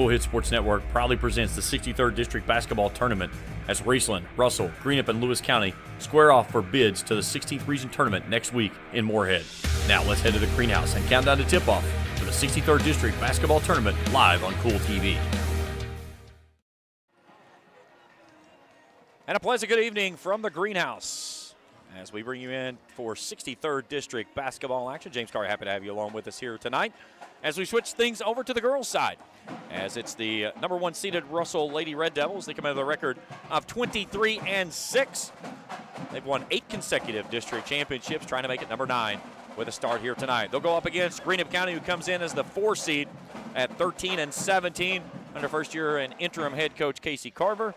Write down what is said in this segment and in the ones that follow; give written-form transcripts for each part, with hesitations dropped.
Cool Hit Sports Network proudly presents the 63rd District Basketball Tournament as Raceland, Russell, Greenup, and Lewis County square off for bids to the 16th Region Tournament next week in Morehead. Now let's head to the greenhouse and count down to tip-off for the 63rd District Basketball Tournament live on Kool TV. And a pleasant good evening from the greenhouse as we bring you in for 63rd District basketball action. James Carr, happy to have you along with us here tonight as we switch things over to the girls' side. As it's the number one seeded Russell Lady Red Devils. They come out with a record of 23-6. They've won 8 consecutive district championships, trying to make it number 9 with a start here tonight. They'll go up against Greenup County, who comes in as the 4 seed at 13-17 under first year and interim head coach Casey Carver.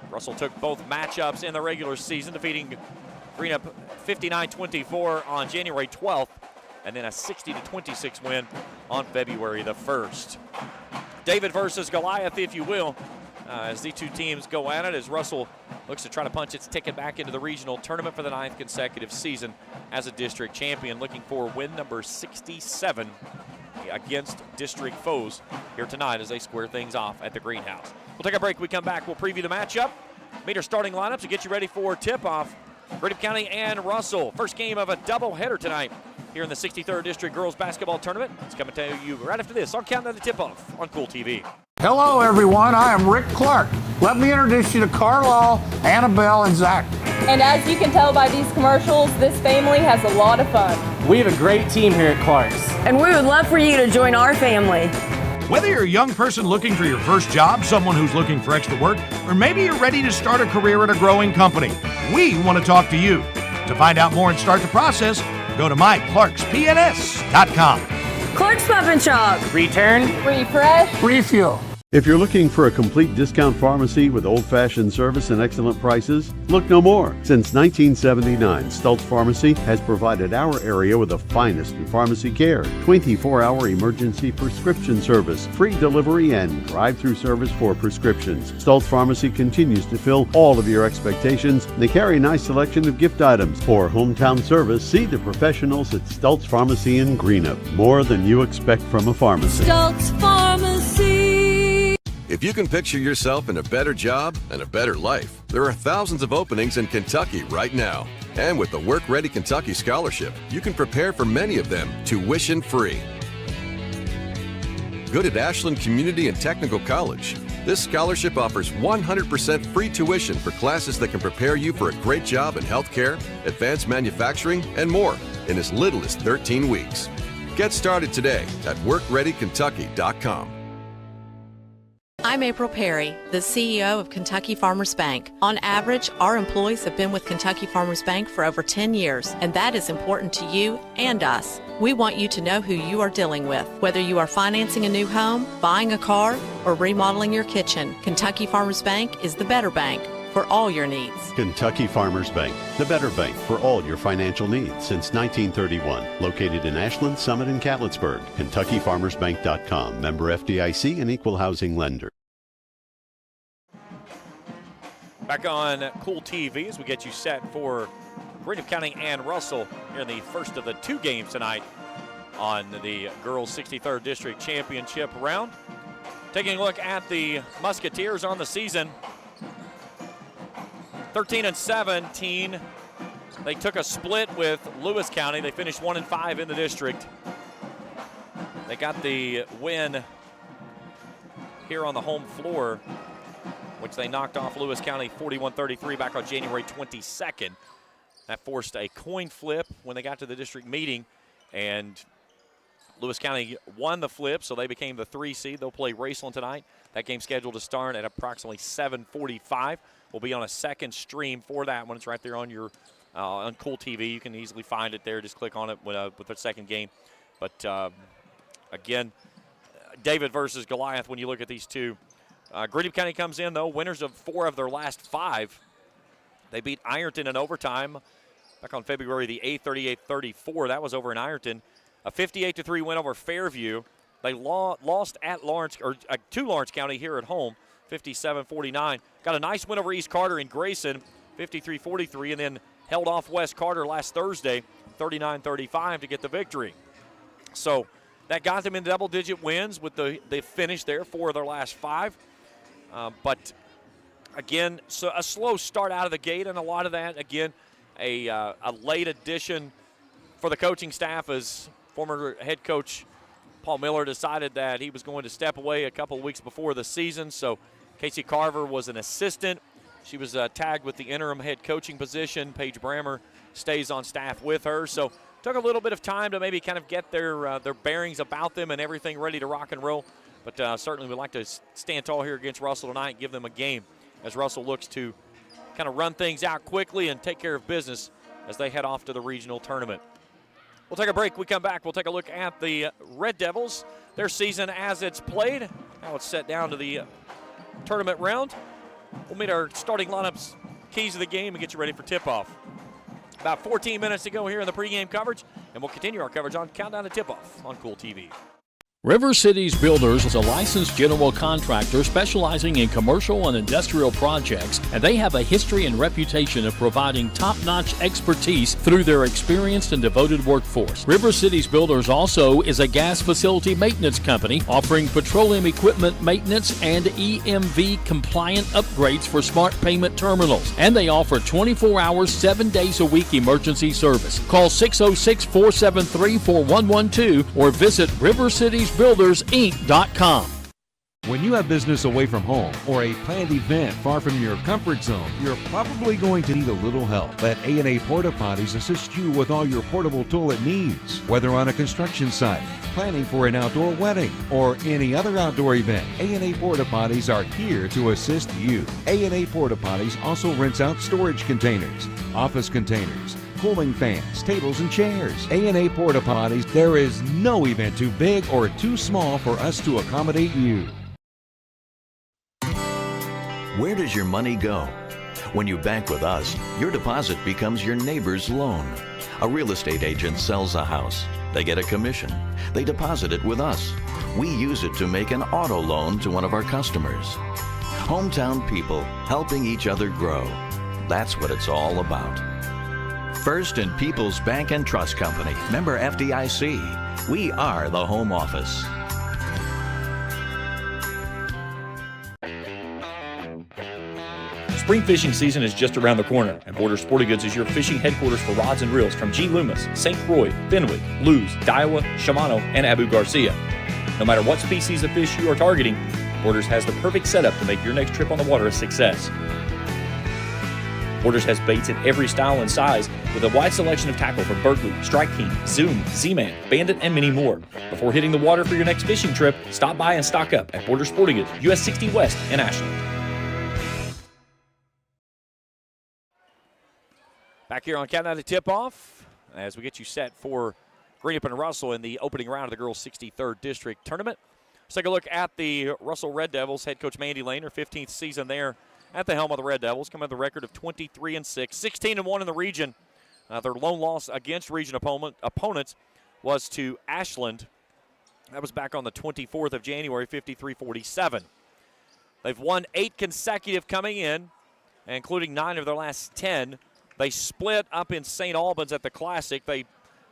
Russell took both matchups in the regular season, defeating Greenup 59-24 on January 12th, and then a 60-26 win on February the 1st. David versus Goliath, if you will, as these two teams go at it, as Russell looks to try to punch its ticket back into the regional tournament for the 9th consecutive season as a district champion, looking for win number 67 against district foes here tonight as they square things off at the greenhouse. We'll take a break. We come back. We'll preview the matchup, meet our starting lineups, and get you ready for tip-off. Greenup County and Russell. First game of a doubleheader tonight here in the 63rd District Girls Basketball Tournament. It's coming to you right after this on Countdown to Tip-Off on Kool TV. Hello, everyone. I am Rick Clark. Let me introduce you to Carlisle, Annabelle, and Zach. And as you can tell by these commercials, this family has a lot of fun. We have a great team here at Clark's. And we would love for you to join our family. Whether you're a young person looking for your first job, someone who's looking for extra work, or maybe you're ready to start a career at a growing company, we want to talk to you. To find out more and start the process, go to myclarkspns.com. Clark's Pump and Shop. Return. Refresh. Refuel. If you're looking for a complete discount pharmacy with old-fashioned service and excellent prices, look no more. Since 1979, Stultz Pharmacy has provided our area with the finest in pharmacy care, 24-hour emergency prescription service, free delivery, and drive-through service for prescriptions. Stultz Pharmacy continues to fill all of your expectations. They carry a nice selection of gift items. For hometown service, see the professionals at Stultz Pharmacy in Greenup. More than you expect from a pharmacy. Stultz Pharmacy. If you can picture yourself in a better job and a better life, there are thousands of openings in Kentucky right now. And with the Work Ready Kentucky Scholarship, you can prepare for many of them tuition-free. Good at Ashland Community and Technical College. This scholarship offers 100% free tuition for classes that can prepare you for a great job in healthcare, advanced manufacturing, and more in as little as 13 weeks. Get started today at WorkReadyKentucky.com. I'm April Perry, the CEO of Kentucky Farmers Bank. On average, our employees have been with Kentucky Farmers Bank for over 10 years, and that is important to you and us. We want you to know who you are dealing with. Whether you are financing a new home, buying a car, or remodeling your kitchen, Kentucky Farmers Bank is the better bank for all your needs. Kentucky Farmers Bank, the better bank for all your financial needs since 1931. Located in Ashland, Summit, and Catlettsburg. KentuckyFarmersBank.com. Member FDIC and Equal Housing Lender. Back on Kool TV as we get you set for Greenup County and Russell here in the first of the 2 games tonight on the Girls 63rd District Championship round. Taking a look at the Musketeers on the season. 13-17. They took a split with Lewis County. They finished 1-5 in the district. They got the win here on the home floor, which they knocked off Lewis County 41-33 back on January 22nd. That forced a coin flip when they got to the district meeting, and Lewis County won the flip, so they became the 3 seed. They'll play Raceland tonight. That game scheduled to start at approximately 7:45. We'll be on a second stream for that one. It's right there on your on Kool TV. You can easily find it there. Just click on it with the second game. But again, David versus Goliath when you look at these two. Greenup County comes in, though, winners of 4 of their last 5. They beat Ironton in overtime back on February the 8th, 38-34. That was over in Ironton. A 58-3 win over Fairview. They lost at Lawrence, or to Lawrence County here at home, 57-49. Got a nice win over East Carter in Grayson, 53-43, and then held off West Carter last Thursday, 39-35 to get the victory. So that got them in double-digit wins with the finish there, 4 of their last 5. But, again, so a slow start out of the gate, and a lot of that, again, a late addition for the coaching staff as former head coach Paul Miller decided that he was going to step away a couple of weeks before the season. So Casey Carver was an assistant. She was tagged with the interim head coaching position. Paige Brammer stays on staff with her. So took a little bit of time to maybe kind of get their bearings about them and everything ready to rock and roll. But certainly we'd like to stand tall here against Russell tonight and give them a game as Russell looks to kind of run things out quickly and take care of business as they head off to the regional tournament. We'll take a break. We come back. We'll take a look at the Red Devils, their season as it's played. Now it's set down to the tournament round. We'll meet our starting lineups, keys of the game, and get you ready for tip-off. About 14 minutes to go here in the pregame coverage, and we'll continue our coverage on Countdown to Tip-Off on Kool TV. River Cities Builders is a licensed general contractor specializing in commercial and industrial projects, and they have a history and reputation of providing top-notch expertise through their experienced and devoted workforce. River Cities Builders also is a gas facility maintenance company offering petroleum equipment maintenance and EMV compliant upgrades for smart payment terminals, and they offer 24 hours, 7 days a week emergency service. Call 606-473-4112 or visit rivercitiesbuildersinc.com. When you have business away from home or a planned event far from your comfort zone, you're probably going to need a little help. Let A&A Porta Potties assist you with all your portable toilet needs. Whether on a construction site, planning for an outdoor wedding, or any other outdoor event, A&A Porta Potties are here to assist you. A&A Porta Potties also rents out storage containers, office containers, cooling fans, tables, and chairs. A&A Porta Potties, there is no event too big or too small for us to accommodate you. Where does your money go? When you bank with us, your deposit becomes your neighbor's loan. A real estate agent sells a house. They get a commission. They deposit it with us. We use it to make an auto loan to one of our customers. Hometown people helping each other grow. That's what it's all about. First and People's Bank and Trust Company, member FDIC. We are the home office. Spring fishing season is just around the corner, and Borders Sporting Goods is your fishing headquarters for rods and reels from G. Loomis, St. Croix, Fenwick, Lewes, Daiwa, Shimano, and Abu Garcia. No matter what species of fish you are targeting, Borders has the perfect setup to make your next trip on the water a success. Borders has baits in every style and size with a wide selection of tackle from Berkeley, Strike King, Zoom, Z-Man, Bandit, and many more. Before hitting the water for your next fishing trip, stop by and stock up at Borders Sporting Goods, US 60 West in Ashland. Back here on Countdown to Tip-Off as we get you set for Greenup and Russell in the opening round of the girls' 63rd District Tournament. Let's take a look at the Russell Red Devils. Head coach Mandy Lane, her 15th season there at the helm of the Red Devils, coming with a record of 23-6, 16-1 in the region. Their lone loss against region opponents was to Ashland. That was back on the 24th of January, 53-47. They've won 8 consecutive coming in, including 9 of their last 10. They split up in St. Albans at the Classic. They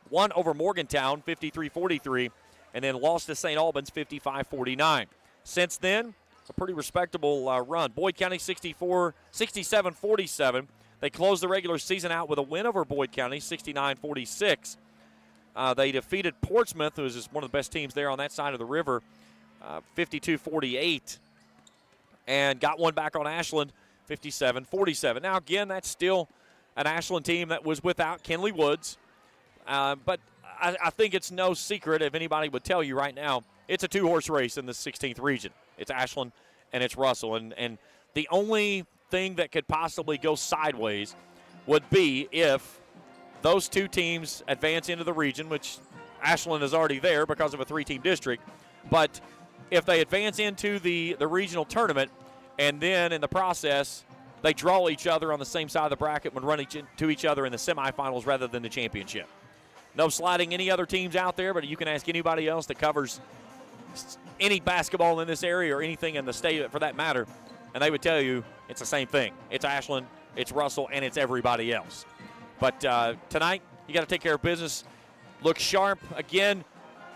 won over Morgantown, 53-43, and then lost to St. Albans, 55-49. Since then, a pretty respectable run. Boyd County 67-47. They closed the regular season out with a win over Boyd County, 69-46. They defeated Portsmouth, who is one of the best teams there on that side of the river, 52-48, and got one back on Ashland, 57-47. Now, again, that's still an Ashland team that was without Kenley Woods, but I think it's no secret if anybody would tell you right now, it's a 2-horse race in the 16th region. It's Ashland and it's Russell. And the only thing that could possibly go sideways would be if those 2 teams advance into the region, which Ashland is already there because of a 3-team district. But if they advance into the regional tournament and then in the process they draw each other on the same side of the bracket and run into each other in the semifinals rather than the championship. No sliding any other teams out there, but you can ask anybody else that covers any basketball in this area or anything in the state for that matter, and they would tell you it's the same thing. It's Ashland, it's Russell, and it's everybody else. But tonight, you got to take care of business. Look sharp. Again,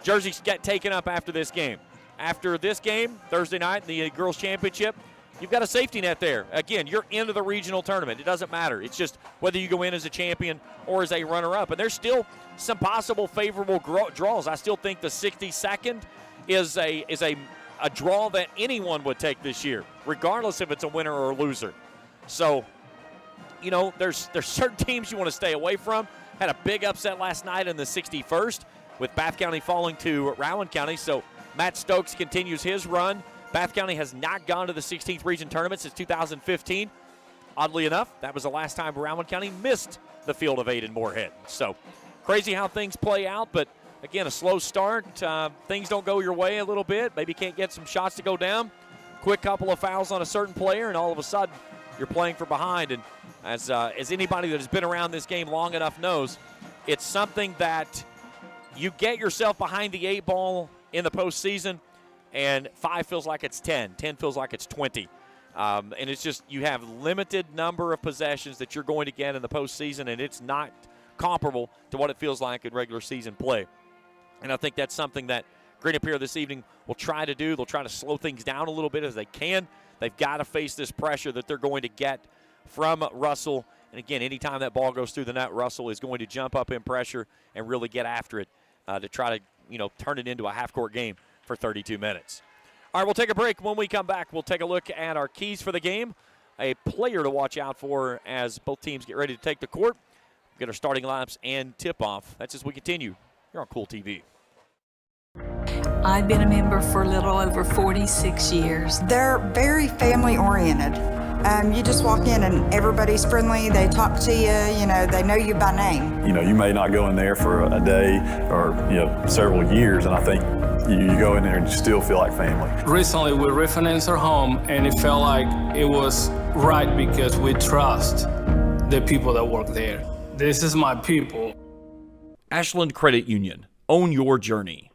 jerseys get taken up after this game. After this game, Thursday night, the girls' championship, you've got a safety net there. Again, you're into the regional tournament. It doesn't matter. It's just whether you go in as a champion or as a runner-up. And there's still some possible favorable draws. I still think the 62nd is a draw that anyone would take this year, regardless if it's a winner or a loser. So, you know, there's certain teams you want to stay away from. Had a big upset last night in the 61st with Bath County falling to Rowan County. So Matt Stokes continues his run. Bath County has not gone to the 16th region tournament since 2015. Oddly enough, that was the last time Rowan County missed the field of 8 in Morehead. So crazy how things play out, but again, a slow start. Things don't go your way a little bit. Maybe can't get some shots to go down. Quick couple of fouls on a certain player, and all of a sudden you're playing from behind. And as anybody that has been around this game long enough knows, it's something that you get yourself behind the 8 ball in the postseason, and 5 feels like it's 10. 10 feels like it's 20. And it's just you have limited number of possessions that you're going to get in the postseason, and it's not comparable to what it feels like in regular season play. And I think that's something that Greenup here this evening will try to do. They'll try to slow things down a little bit as they can. They've got to face this pressure that they're going to get from Russell. And again, anytime that ball goes through the net, Russell is going to jump up in pressure and really get after it to try to, turn it into a half-court game for 32 minutes. All right, we'll take a break. When we come back, we'll take a look at our keys for the game, a player to watch out for as both teams get ready to take the court, get our starting lineups and tip-off. That's as we continue here on Kool TV. I've been a member for a little over 46 years. They're very family-oriented. You just walk in and everybody's friendly. They talk to you, they know you by name. You may not go in there for a day or, several years, and I think you go in there and you still feel like family. Recently, we refinanced our home, and it felt like it was right because we trust the people that work there. This is my people. Ashland Credit Union. Own your journey.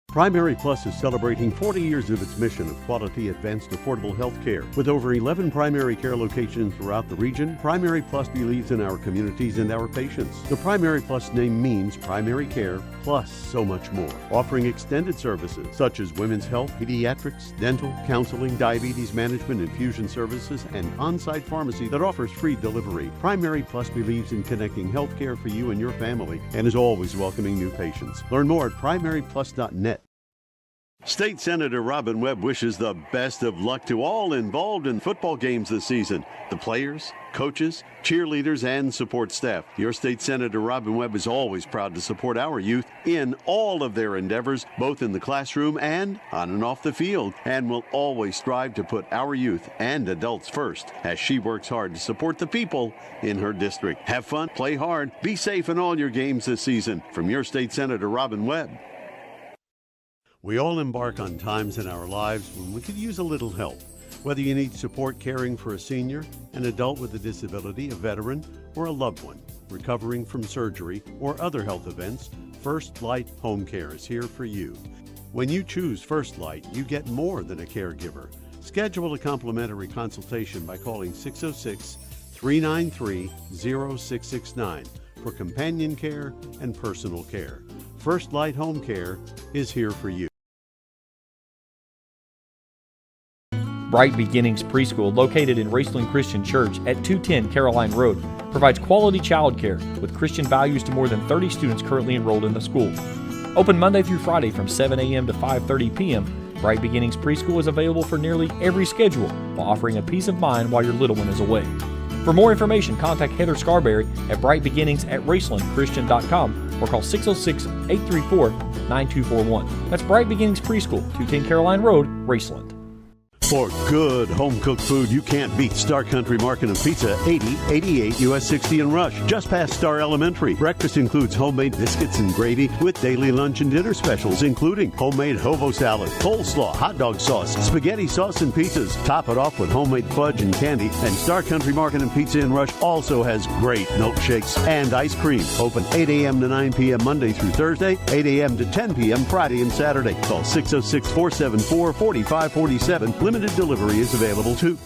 Primary Plus is celebrating 40 years of its mission of quality, advanced, affordable health care. With over 11 primary care locations throughout the region, Primary Plus believes in our communities and our patients. The Primary Plus name means primary care plus so much more, offering extended services such as women's health, pediatrics, dental, counseling, diabetes management, infusion services, and on-site pharmacy that offers free delivery. Primary Plus believes in connecting health care for you and your family and is always welcoming new patients. Learn more at primaryplus.net. State Senator Robin Webb wishes the best of luck to all involved in football games this season. The players, coaches, cheerleaders, and support staff. Your State Senator Robin Webb is always proud to support our youth in all of their endeavors, both in the classroom and on and off the field, and will always strive to put our youth and adults first as she works hard to support the people in her district. Have fun, play hard, be safe in all your games this season. From your State Senator Robin Webb. We all embark on times in our lives when we could use a little help. Whether you need support caring for a senior, an adult with a disability, a veteran, or a loved one recovering from surgery or other health events, First Light Home Care is here for you. When you choose First Light, you get more than a caregiver. Schedule a complimentary consultation by calling 606-393-0669 for companion care and personal care. First Light Home Care is here for you. Bright Beginnings Preschool, located in Raceland Christian Church at 210 Caroline Road, provides quality childcare with Christian values to more than 30 students currently enrolled in the school. Open Monday through Friday from 7 a.m. to 5:30 p.m., Bright Beginnings Preschool is available for nearly every schedule while offering a peace of mind while your little one is away. For more information, contact Heather Scarberry at brightbeginnings@racelandchristian.com or call 606-834-9241. That's Bright Beginnings Preschool, 210 Caroline Road, Raceland. For good home-cooked food, you can't beat Star Country Market and Pizza, 8088 US 60 in Rush, just past Star Elementary. Breakfast includes homemade biscuits and gravy with daily lunch and dinner specials, including homemade hobo salad, coleslaw, hot dog sauce, spaghetti sauce, and pizzas. Top it off with homemade fudge and candy. And Star Country Market and Pizza in Rush also has great milkshakes and ice cream. Open 8 a.m. to 9 p.m. Monday through Thursday, 8 a.m. to 10 p.m. Friday and Saturday. Call 606-474-4547. Limited delivery is available too.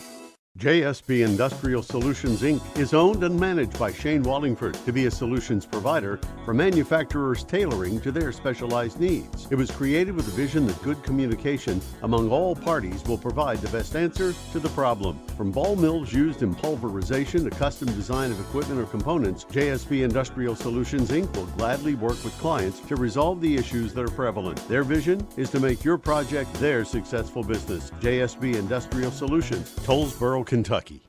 JSB Industrial Solutions, Inc. is owned and managed by Shane Wallingford to be a solutions provider for manufacturers tailoring to their specialized needs. It was created with the vision that good communication among all parties will provide the best answer to the problem. From ball mills used in pulverization to custom design of equipment or components, JSB Industrial Solutions, Inc. will gladly work with clients to resolve the issues that are prevalent. Their vision is to make your project their successful business. JSB Industrial Solutions, Tollsboro, Kentucky.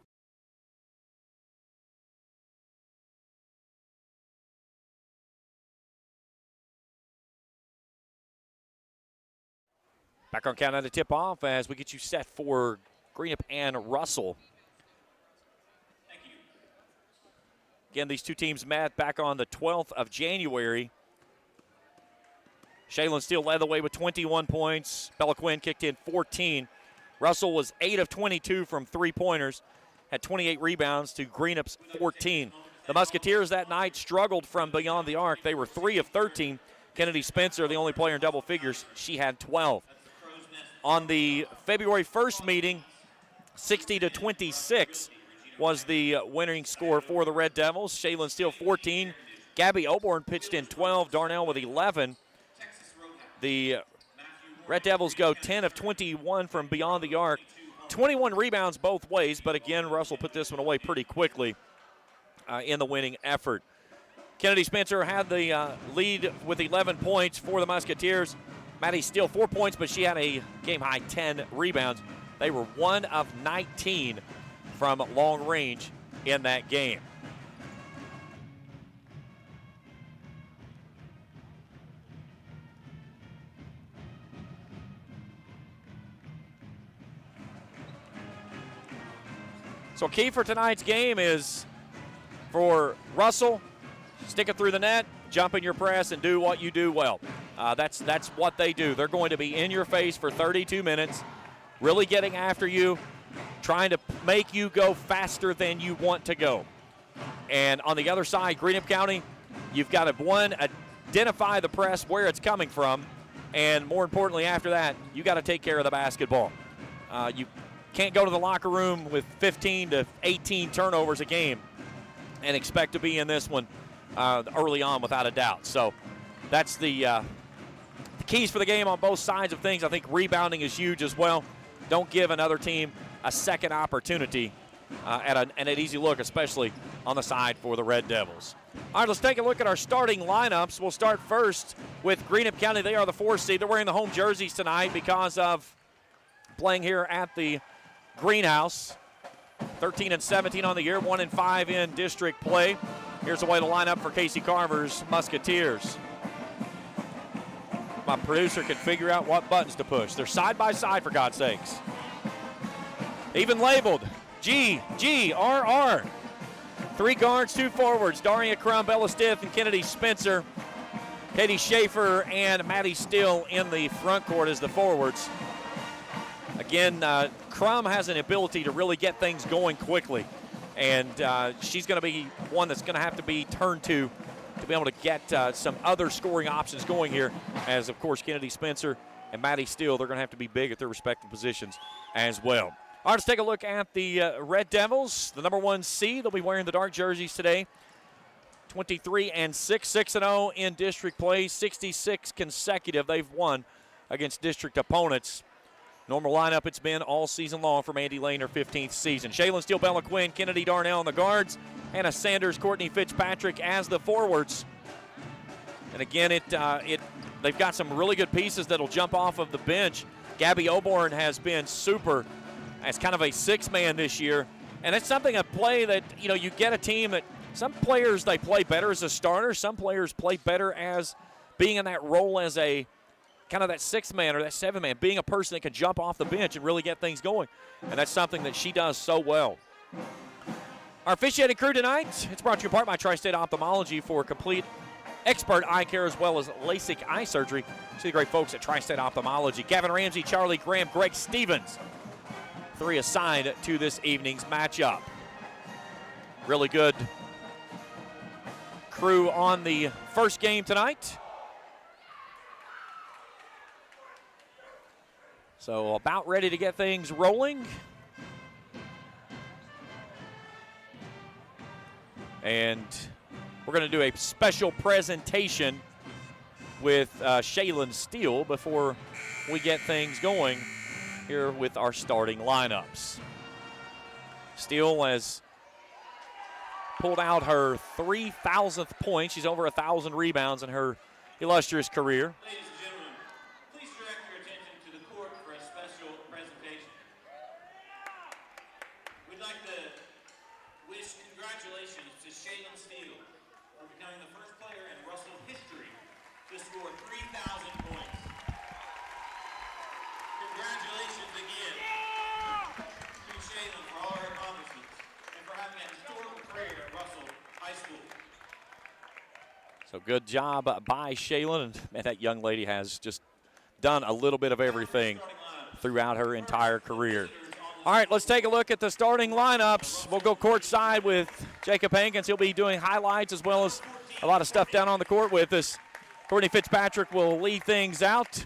Back on countdown to tip off as we get you set for Greenup and Russell. Again, these two teams met back on the 12th of January. Shaylin Steele led the way with 21 points. Bella Quinn kicked in 14. Russell was 8 of 22 from three-pointers, had 28 rebounds to Greenup's 14. The Musketeers that night struggled from beyond the arc. They were 3 of 13. Kennedy Spencer, the only player in double figures, she had 12. On the February 1st meeting, 60-26 was the winning score for the Red Devils. Shaylin Steele 14. Gabby Oborn pitched in 12. Darnell with 11. The Red Devils go 10 of 21 from beyond the arc. 21 rebounds both ways, but again, Russell put this one away pretty quickly in the winning effort. Kennedy Spencer had the lead with 11 points for the Musketeers. Maddie Steele 4 points, but she had a game-high 10 rebounds. They were 1 of 19 from long range in that game. So key for tonight's game is for Russell, stick it through the net, jump in your press, and do what you do well. That's what they do. They're going to be in your face for 32 minutes, really getting after you, trying to make you go faster than you want to go. And on the other side, Greenup County, you've got to, one, identify the press where it's coming from, and more importantly after that, you got to take care of the basketball. You can't go to the locker room with 15 to 18 turnovers a game and expect to be in this one early on without a doubt. So that's the keys for the game on both sides of things. I think rebounding is huge as well. Don't give another team a second opportunity and an easy look, especially on the side for the Red Devils. All right, let's take a look at our starting lineups. We'll start first with Greenup County. They are the 4th seed. They're wearing the home jerseys tonight because of playing here at the Greenhouse. 13 and 17 on the year, 1 and 5 in district play. Here's the way to line up for Casey Carver's Musketeers. My producer can figure out what buttons to push. They're side by side, for God's sakes. Even labeled G, G, R, R. 3 guards, 2 forwards. Daria Crum, Bella Stith, and Kennedy Spencer. Katie Schaefer and Maddie Steele in the front court as the forwards. Again, Crum has an ability to really get things going quickly, and she's going to be one that's going to have to be turned to be able to get some other scoring options going here, as, of course, Kennedy Spencer and Maddie Steele, they're going to have to be big at their respective positions as well. All right, let's take a look at the Red Devils, the number 1 seed. They'll be wearing the dark jerseys today. 23 and 6, 6-0 in district play, 66 consecutive they've won against district opponents. Normal lineup it's been all season long for Mandy Lane, her 15th season. Shaylin Steele, Bella Quinn, Kennedy Darnell on the guards, Hannah Sanders, Courtney Fitzpatrick as the forwards. And again, they've got some really good pieces that'll jump off of the bench. Gabby Oborn has been super as kind of a 6-man this year. And it's something, a play that, you get a team that some players, they play better as a starter. Some players play better as being in that role as a kind of that 6-man or that 7-man, being a person that can jump off the bench and really get things going. And that's something that she does so well. Our officiating crew tonight, it's brought to you in part by Tri-State Ophthalmology for complete expert eye care as well as LASIK eye surgery. See the great folks at Tri-State Ophthalmology. Gavin Ramsey, Charlie Graham, Greg Stevens. 3 assigned to this evening's matchup. Really good crew on the first game tonight. So about ready to get things rolling. And we're going to do a special presentation with Shaylin Steele before we get things going here with our starting lineups. Steele has pulled out her 3,000th point. She's over 1,000 rebounds in her illustrious career. Ladies and gentlemen, please direct your attention to the court for a special presentation. We'd like to wish congratulations to Shaylin Steele for becoming the first player in Russell history to score 3,000 points. Congratulations again to Shaylin for all her accomplishments and for having a historical career at Russell High School. So good job by Shaylin. And man, that young lady has just done a little bit of everything throughout her entire career. All right, let's take a look at the starting lineups. We'll go courtside with Jacob Hankins. He'll be doing highlights as well as a lot of stuff down on the court with us. Courtney Fitzpatrick will lead things out.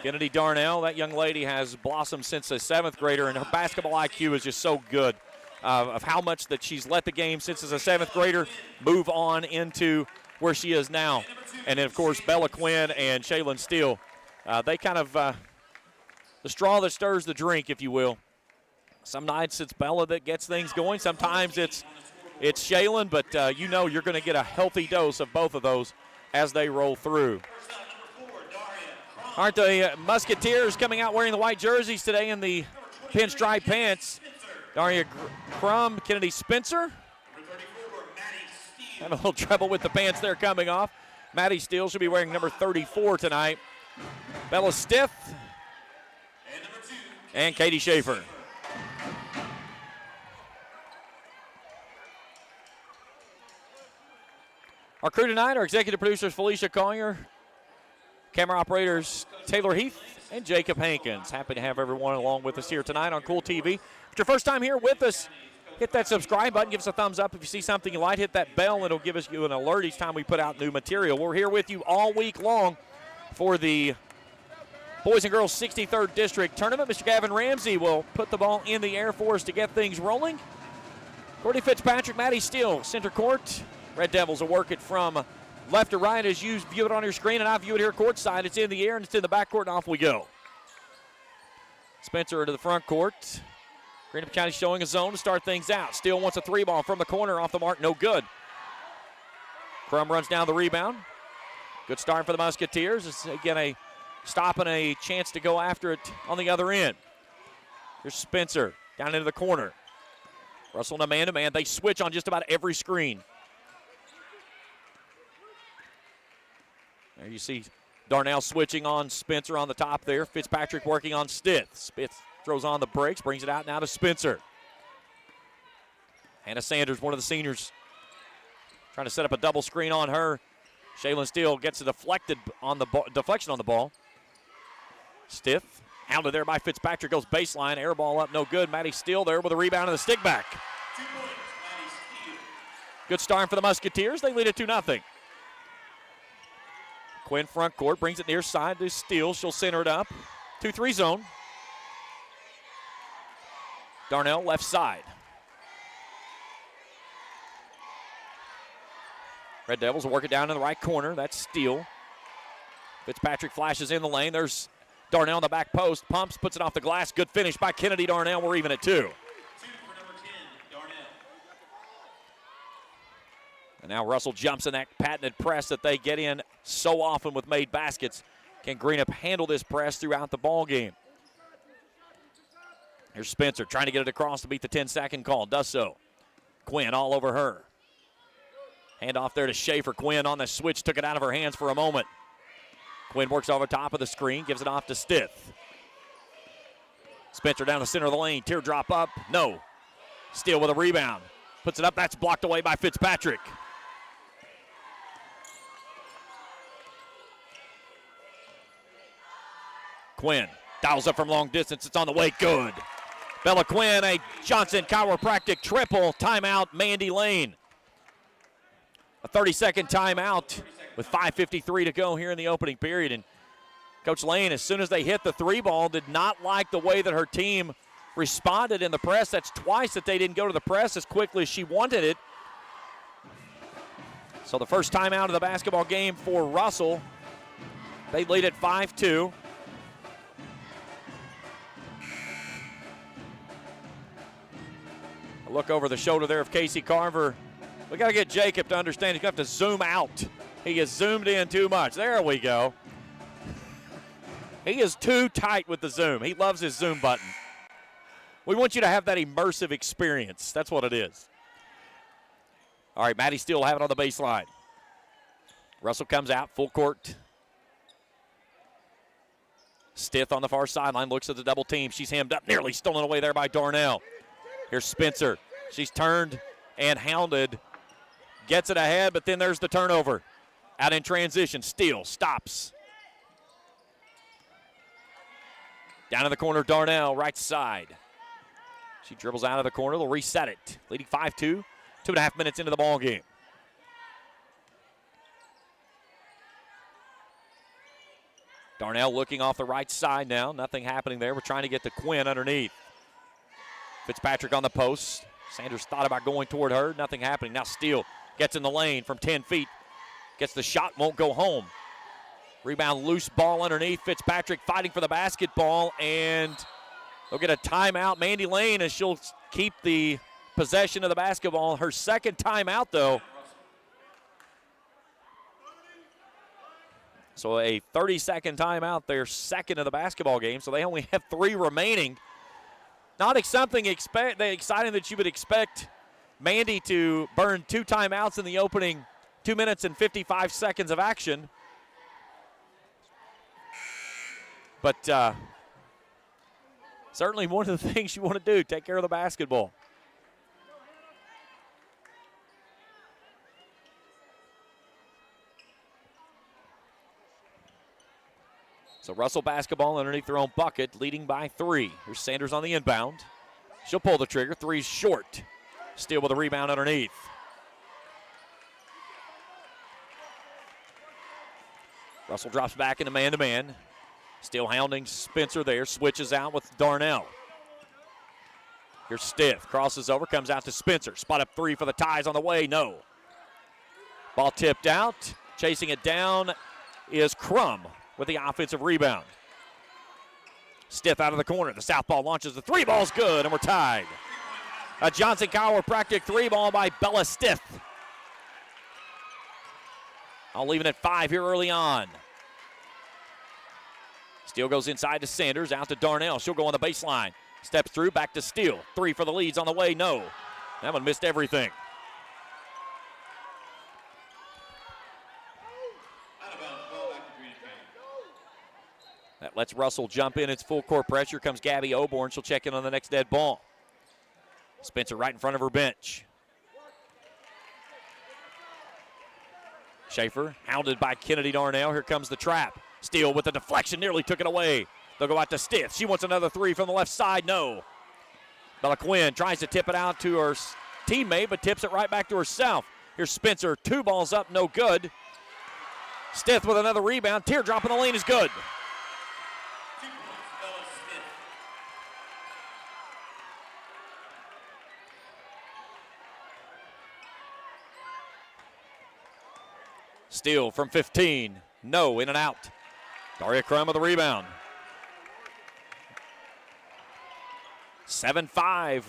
Kennedy Darnell, that young lady has blossomed since a 7th grader, and her basketball IQ is just so good of how much that she's let the game since as a 7th grader move on into where she is now. And then, of course, Bella Quinn and Shaylin Steele. They kind of the straw that stirs the drink, if you will. Some nights it's Bella that gets things going. Sometimes it's Shaylin, but you know you're going to get a healthy dose of both of those as they roll through. Aren't the Musketeers coming out wearing the white jerseys today in the pinstripe pants? Daria Crum, Kennedy Spencer. Having a little trouble with the pants there coming off. Maddie Steele should be wearing number 34 tonight. Bella Stiff. And Katie Schaefer. Our crew tonight, our executive producers Felicia Collier, camera operators Taylor Heath and Jacob Hankins. Happy to have everyone along with us here tonight on Kool TV. If it's your first time here with us, hit that subscribe button, give us a thumbs up. If you see something you like, hit that bell, and it'll give us you an alert each time we put out new material. We're here with you all week long for the Boys and Girls 63rd District Tournament. Mr. Gavin Ramsey will put the ball in the air for us to get things rolling. Courtney Fitzpatrick, Maddie Steele, center court. Red Devils will work it from left to right as you view it on your screen, and I view it here courtside. It's in the air, and it's in the backcourt, and off we go. Spencer into the front court. Greenup County showing a zone to start things out. Steele wants a 3-ball from the corner, off the mark, no good. Crum runs down the rebound. Good start for the Musketeers. It's, again, a stop and a chance to go after it on the other end. Here's Spencer down into the corner. Russell and a man-to-man. They switch on just about every screen. There you see Darnell switching on Spencer on the top there. Fitzpatrick working on Stith. Spitz throws on the brakes, brings it out now to Spencer. Hannah Sanders, one of the seniors, trying to set up a double screen on her. Shaylin Steele gets a deflection on the ball. Stith, hounded there by Fitzpatrick, goes baseline, air ball up, no good. Maddie Steele there with a rebound and the stick back. Good start for the Musketeers. They lead it 2-0. Quinn front court, brings it near side to Steele. She'll center it up. 2-3 zone. Darnell left side. Red Devils will work it down in the right corner. That's Steele. Fitzpatrick flashes in the lane. There's Darnell on the back post. Pumps, puts it off the glass. Good finish by Kennedy Darnell. We're even at 2. And now Russell jumps in that patented press that they get in so often with made baskets. Can Greenup handle this press throughout the ball game? Here's Spencer trying to get it across to beat the 10-second call. Does so. Quinn all over her. Hand off there to Schaefer. Quinn on the switch, took it out of her hands for a moment. Quinn works over top of the screen, gives it off to Stith. Spencer down the center of the lane. Teardrop up. No. Steele with a rebound. Puts it up. That's blocked away by Fitzpatrick. Quinn dials up from long distance. It's on the way. Good. Bella Quinn, a Johnson chiropractic triple. Timeout, Mandy Lane. A 30-second timeout with 5:53 to go here in the opening period. And Coach Lane, as soon as they hit the 3-ball, did not like the way that her team responded in the press. That's twice that they didn't go to the press as quickly as she wanted it. So the first time out of the basketball game for Russell. They lead at 5-2. A look over the shoulder there of Casey Carver. We got to get Jacob to understand he's going to have to zoom out. He is zoomed in too much. There we go. He is too tight with the zoom. He loves his zoom button. We want you to have that immersive experience. That's what it is. All right, Maddie Steele will have it on the baseline. Russell comes out, full court. Stith on the far sideline, looks at the double team. She's hemmed up, nearly stolen away there by Darnell. Here's Spencer. She's turned and hounded. Gets it ahead, but then there's the turnover. Out in transition, Steele stops. Down in the corner, Darnell, right side. She dribbles out of the corner. They'll reset it. Leading 5-2, 2.5 minutes into the ball game. Darnell looking off the right side now. Nothing happening there. We're trying to get to Quinn underneath. Fitzpatrick on the post. Sanders thought about going toward her. Nothing happening. Now Steele gets in the lane from 10 feet. Gets the shot, won't go home. Rebound, loose ball underneath. Fitzpatrick fighting for the basketball, and they'll get a timeout. Mandy Lane, as she'll keep the possession of the basketball. Her second timeout, though. So a 30-second timeout, their second of the basketball game. So they only have 3 remaining. Not something exciting that you would expect Mandy to burn 2 timeouts in the opening 2 minutes and 55 seconds of action. But certainly one of the things you want to do, take care of the basketball. So Russell basketball underneath their own bucket, leading by 3. Here's Sanders on the inbound. She'll pull the trigger. 3's short. Steele with a rebound underneath. Russell drops back into man-to-man. Still hounding Spencer there. Switches out with Darnell. Here's Stith. Crosses over. Comes out to Spencer. Spot up 3 for the ties on the way. No. Ball tipped out. Chasing it down is Crum with the offensive rebound. Stith out of the corner. The southpaw launches the 3 ball's good, and we're tied. A Johnson chiropractic 3 ball by Bella Stith. I'll leave it at 5 here early on. Steele goes inside to Sanders, out to Darnell. She'll go on the baseline. Steps through, back to Steele. 3 for the leads on the way, no. That one missed everything. That lets Russell jump in. It's full court pressure. Comes Gabby Oborn. She'll check in on the next dead ball. Spencer right in front of her bench. Schaefer hounded by Kennedy Darnell. Here comes the trap. Steele with the deflection, nearly took it away. They'll go out to Stith. She wants another 3 from the left side. No. Bella Quinn tries to tip it out to her teammate, but tips it right back to herself. Here's Spencer. 2 balls up, no good. Stith with another rebound. Teardrop in the lane is good. Steele from 15. No, in and out. Daria Crum with the rebound. 7-5.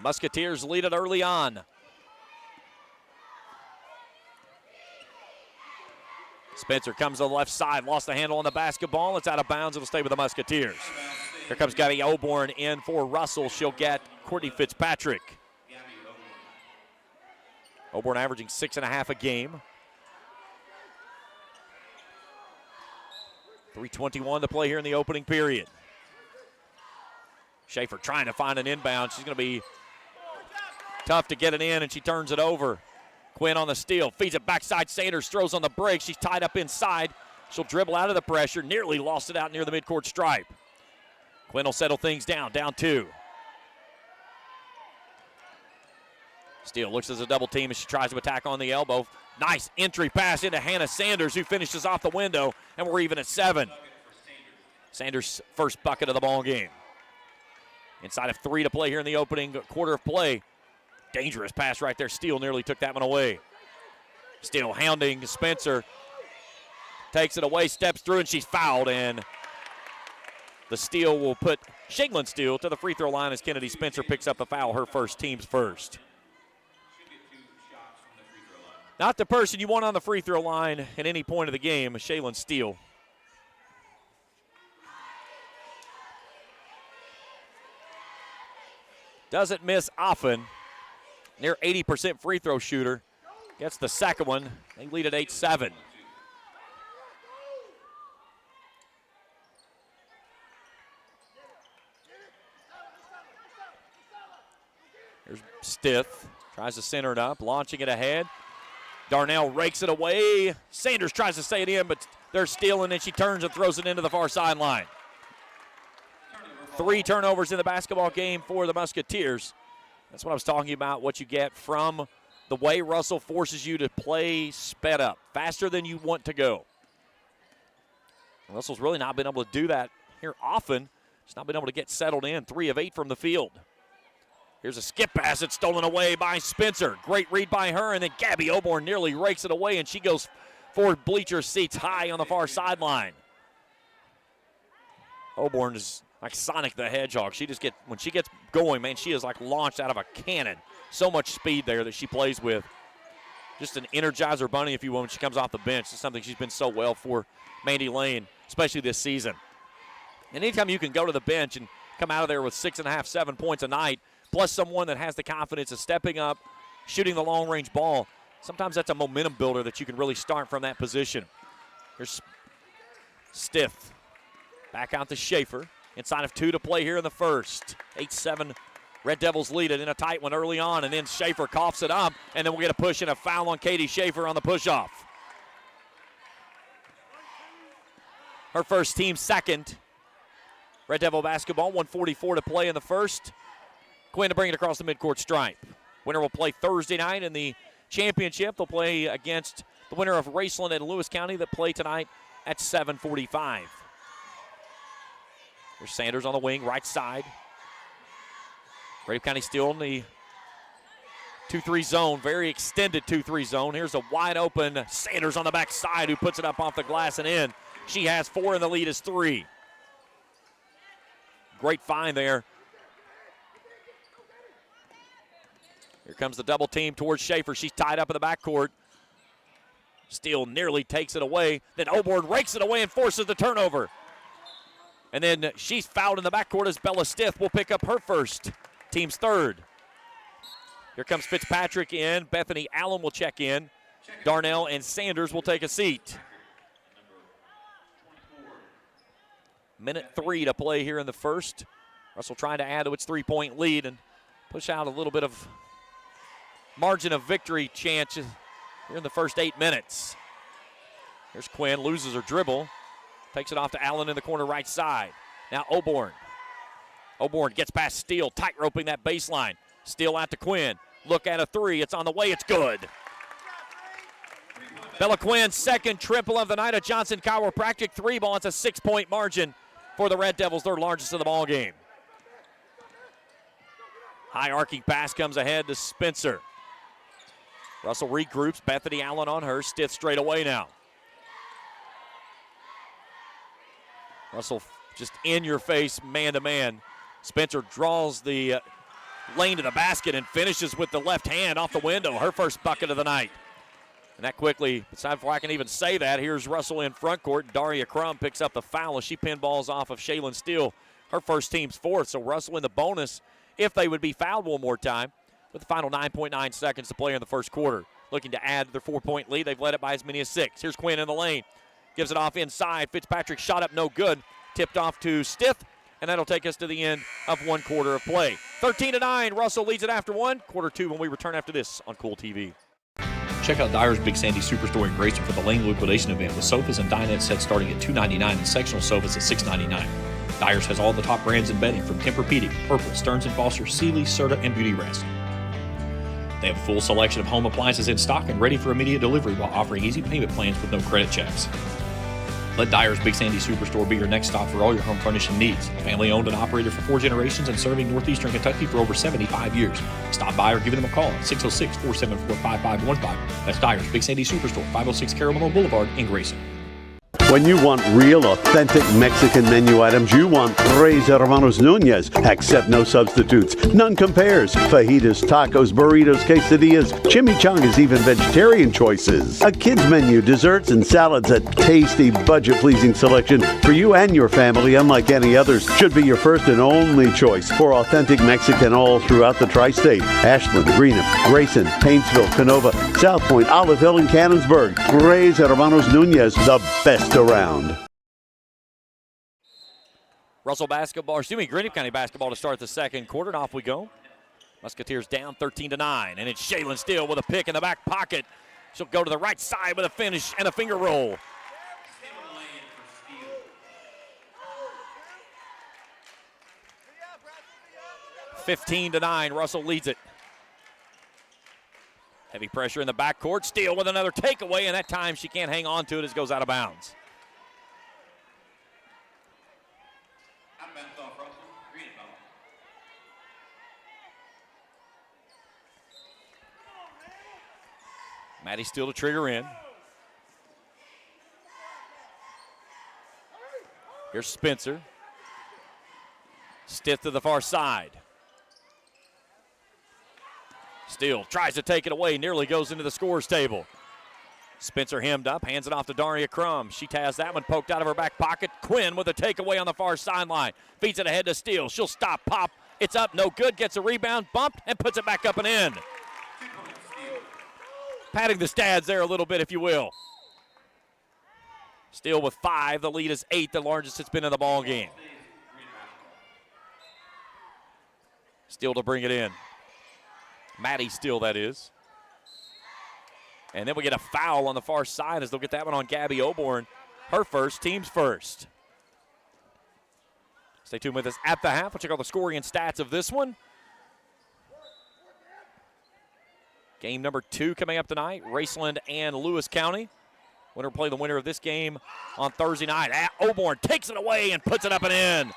Musketeers lead it early on. Spencer comes to the left side, lost the handle on the basketball. It's out of bounds. It'll stay with the Musketeers. Here comes Gabby Oborn in for Russell. She'll get Courtney Fitzpatrick. Oborn averaging 6.5 a game. 3:21 to play here in the opening period. Schaefer trying to find an inbound. She's going to be tough to get it in, and she turns it over. Quinn on the steal, feeds it backside. Sanders throws on the break. She's tied up inside. She'll dribble out of the pressure. Nearly lost it out near the midcourt stripe. Quinn will settle things down 2. Steele looks as a double team as she tries to attack on the elbow. Nice entry pass into Hannah Sanders, who finishes off the window, and we're even at 7. Sanders' first bucket of the ball game. Inside of 3 to play here in the opening quarter of play. Dangerous pass right there. Steele nearly took that one away. Steele hounding Spencer. Takes it away, steps through, and she's fouled. And the steal will put Shaylin Steele to the free throw line as Kennedy Spencer picks up the foul, her first, team's first. Not the person you want on the free throw line at any point of the game, Shaylin Steele. Doesn't miss often. Near 80% free throw shooter. Gets the second one. They lead at 8-7. Here's Stith. Tries to center it up. Launching it ahead. Darnell rakes it away. Sanders tries to stay it in, but they're stealing, and she turns and throws it into the far sideline. 3 turnovers in the basketball game for the Musketeers. That's what I was talking about, what you get from the way Russell forces you to play sped up, faster than you want to go. Russell's really not been able to do that here often. Just not been able to get settled in. 3 of 8 from the field. Here's a skip pass. It's stolen away by Spencer. Great read by her, and then Gabby Oborn nearly rakes it away, and she goes for bleacher seats high on the far sideline. Oborn is like Sonic the Hedgehog. When she gets going, man, she is like launched out of a cannon. So much speed there that she plays with. Just an Energizer bunny, if you will, when she comes off the bench. It's something she's been so well for Mandy Lane, especially this season. And anytime you can go to the bench and come out of there with 6.5, 7 points a night, plus someone that has the confidence of stepping up, shooting the long-range ball, sometimes that's a momentum builder that you can really start from that position. Here's Stith. Back out to Schaefer. Inside of 2 to play here in the first. 8-7, Red Devils lead it in a tight one early on, and then Schaefer coughs it up, and then we'll get a push and a foul on Katie Schaefer on the push-off. Her first, team second. Red Devil basketball, 1:44 to play in the first. Quinn to bring it across the midcourt stripe. Winner will play Thursday night in the championship. They'll play against the winner of Raceland and Lewis County that play tonight at 7:45. There's Sanders on the wing, right side. Greenup County still in the 2-3 zone, very extended 2-3 zone. Here's a wide open Sanders on the back side who puts it up off the glass and in. She has 4 and the lead is 3. Great find there. Here comes the double team towards Schaefer. She's tied up in the backcourt. Steele nearly takes it away. Then Oborn rakes it away and forces the turnover. And then she's fouled in the backcourt as Bella Stith will pick up her first, team's third. Here comes Fitzpatrick in. Bethany Allen will check in. Darnell and Sanders will take a seat. Minute 3 to play here in the first. Russell trying to add to its 3-point lead and push out a little bit of margin of victory chance here in the first 8 minutes. Here's Quinn, loses her dribble. Takes it off to Allen in the corner right side. Now Oborn. Oborn gets past Steele, tight roping that baseline. Steele out to Quinn. Look at a 3. It's on the way. It's good. Bella Quinn's second triple of the night. A Johnson Chiropractic 3-ball. It's a 6-point margin for the Red Devils, their largest of the ball game. High arcing pass comes ahead to Spencer. Russell regroups. Bethany Allen on her. Stith straight away now. Russell just in your face, man-to-man. Spencer draws the lane to the basket and finishes with the left hand off the window. Her first bucket of the night. And that quickly, before I can even say that, here's Russell in front court. Daria Crum picks up the foul as she pinballs off of Shaylin Steele. Her first, team's fourth. So Russell in the bonus if they would be fouled one more time with the final 9.9 seconds to play in the first quarter. Looking to add to their 4-point lead. They've led it by as many as 6. Here's Quinn in the lane. Gives it off inside. Fitzpatrick shot up no good. Tipped off to Stith, and that'll take us to the end of 1 quarter of play. 13-9, Russell leads it after 1. Quarter 2 when we return after this on Kool TV. Check out Dyer's Big Sandy Superstore in Grayson for the Lane liquidation event with sofas and dinette sets starting at $299 and sectional sofas at $699. Dyer's has all the top brands in bedding from Tempur-Pedic, Purple, Stearns & Foster, Sealy, Serta, and Beauty Rest. They have a full selection of home appliances in stock and ready for immediate delivery while offering easy payment plans with no credit checks. Let Dyer's Big Sandy Superstore be your next stop for all your home furnishing needs. Family owned and operated for 4 generations and serving northeastern Kentucky for over 75 years. Stop by or give them a call at 606-474-5515. That's Dyer's Big Sandy Superstore, 506 Carroll Boulevard in Grayson. When you want real, authentic Mexican menu items, you want Tres Hermanos Nunez. Accept no substitutes. None compares. Fajitas, tacos, burritos, quesadillas, chimichangas, even vegetarian choices. A kids menu, desserts, and salads. A tasty, budget-pleasing selection for you and your family, unlike any others. Should be your first and only choice for authentic Mexican all throughout the tri-state. Ashland, Greenup, Grayson, Paintsville, Canova, South Point, Olive Hill, and Cannonsburg. Tres Hermanos Nunez, the best around. Greenup County basketball to start the second quarter, and off we go. Musketeers down 13-9, and it's Shaylin Steele with a pick in the back pocket. She'll go to the right side with a finish and a finger roll. 15-9, Russell leads it. Heavy pressure in the backcourt. Steele with another takeaway, and that time she can't hang on to it as it goes out of bounds. Maddie Steele to trigger in. Here's Spencer. Stiff to the far side. Steele tries to take it away, nearly goes into the scorer's table. Spencer hemmed up, hands it off to Daria Crum. She has that one poked out of her back pocket. Quinn with a takeaway on the far sideline. Feeds it ahead to Steele. She'll stop, pop. It's up, no good. Gets a rebound, bumped, and puts it back up and in. Patting the stats there a little bit, if you will. Steele with 5. The lead is 8, the largest it's been in the ball game. Steele to bring it in. Maddie Steele, that is. And then we get a foul on the far side as they'll get that one on Gabby Oborn. Her first, team's first. Stay tuned with us at the half. We'll check out the scoring and stats of this one. Game number 2 coming up tonight, Raceland and Lewis County. Winner play the winner of this game on Thursday night. Oborn takes it away and puts it up and in.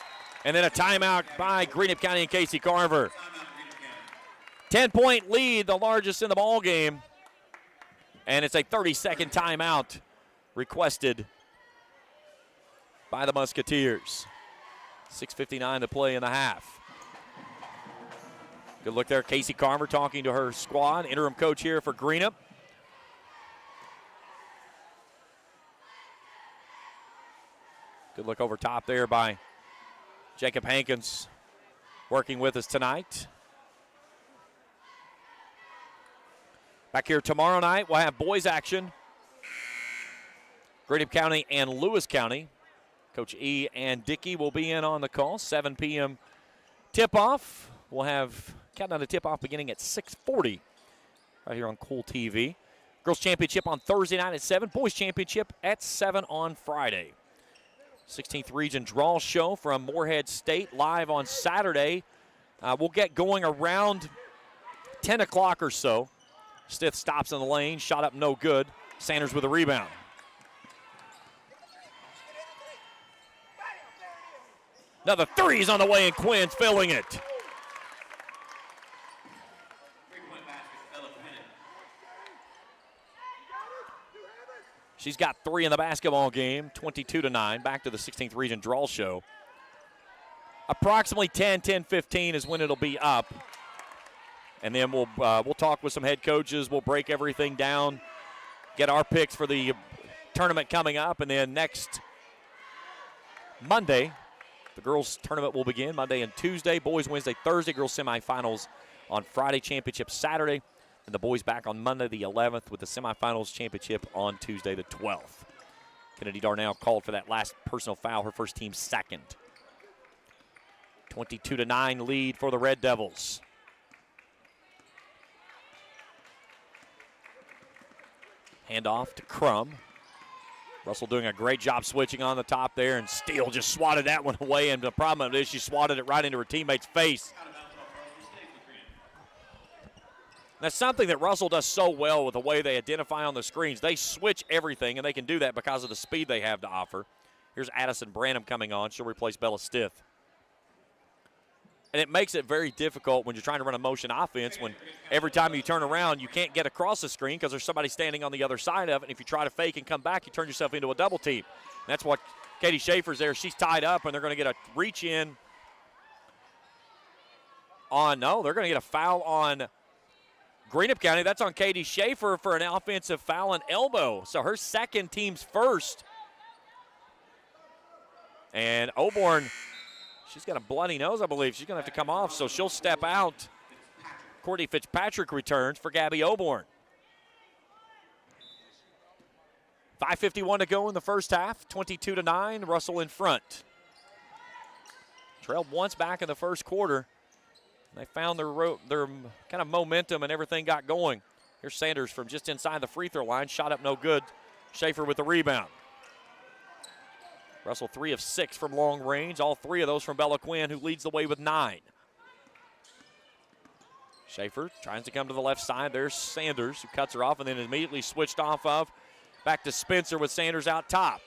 And then a timeout by Greenup County and Casey Carver. 10-point lead, the largest in the ball game. And it's a 30-second timeout requested by the Musketeers. 6:59 to play in the half. Good look there, Casey Carver talking to her squad, interim coach here for Greenup. Good look over top there by Jacob Hankins working with us tonight. Back here tomorrow night, we'll have boys action. Greenup County and Lewis County. Coach E and Dickey will be in on the call. 7 p.m. tip-off. We'll have countdown to tip-off beginning at 6:40 right here on Kool TV. Girls Championship on Thursday night at 7. Boys Championship at 7 on Friday. 16th Region Draw Show from Morehead State live on Saturday. We'll get going around 10 o'clock or so. Stith stops in the lane, shot up no good. Sanders with a rebound. Another three's on the way, and Quinn's filling it. She's got 3 in the basketball game, 22-9. Back to the 16th Region Draw Show. Approximately 10:15 is when it'll be up. And then we'll talk with some head coaches. We'll break everything down, get our picks for the tournament coming up. And then next Monday, the girls' tournament will begin Monday and Tuesday. Boys Wednesday, Thursday. Girls semifinals on Friday. Championship Saturday. And the boys back on Monday the 11th with the semifinals championship on Tuesday the 12th. Kennedy Darnell called for that last personal foul, her first team second. 22-9 lead for the Red Devils. Handoff to Crum. Russell doing a great job switching on the top there, and Steele just swatted that one away, and the problem is she swatted it right into her teammate's face. That's something that Russell does so well with the way they identify on the screens. They switch everything, and they can do that because of the speed they have to offer. Here's Addison Branham coming on. She'll replace Bella Stith. And it makes it very difficult when you're trying to run a motion offense when every time you turn around, you can't get across the screen because there's somebody standing on the other side of it. And if you try to fake and come back, you turn yourself into a double team. And that's what Katie Schaefer's there. She's tied up, and they're going to get a reach in on, no, they're going to get a foul on Greenup County. That's on Katie Schaefer for an offensive foul and elbow. So her second, team's first. And Auburn, she's got a bloody nose, I believe. She's going to have to come off, so she'll step out. Courtney Fitzpatrick returns for Gabby Auburn. 5:51 to go in the first half, 22-9, Russell in front. Trailed once back in the first quarter. They found their kind of momentum and everything got going. Here's Sanders from just inside the free throw line. Shot up no good. Schaefer with the rebound. Russell 3 of 6 from long range. All 3 of those from Bella Quinn, who leads the way with 9. Schaefer tries to come to the left side. There's Sanders, who cuts her off and then immediately switched off of. Back to Spencer with Sanders out top.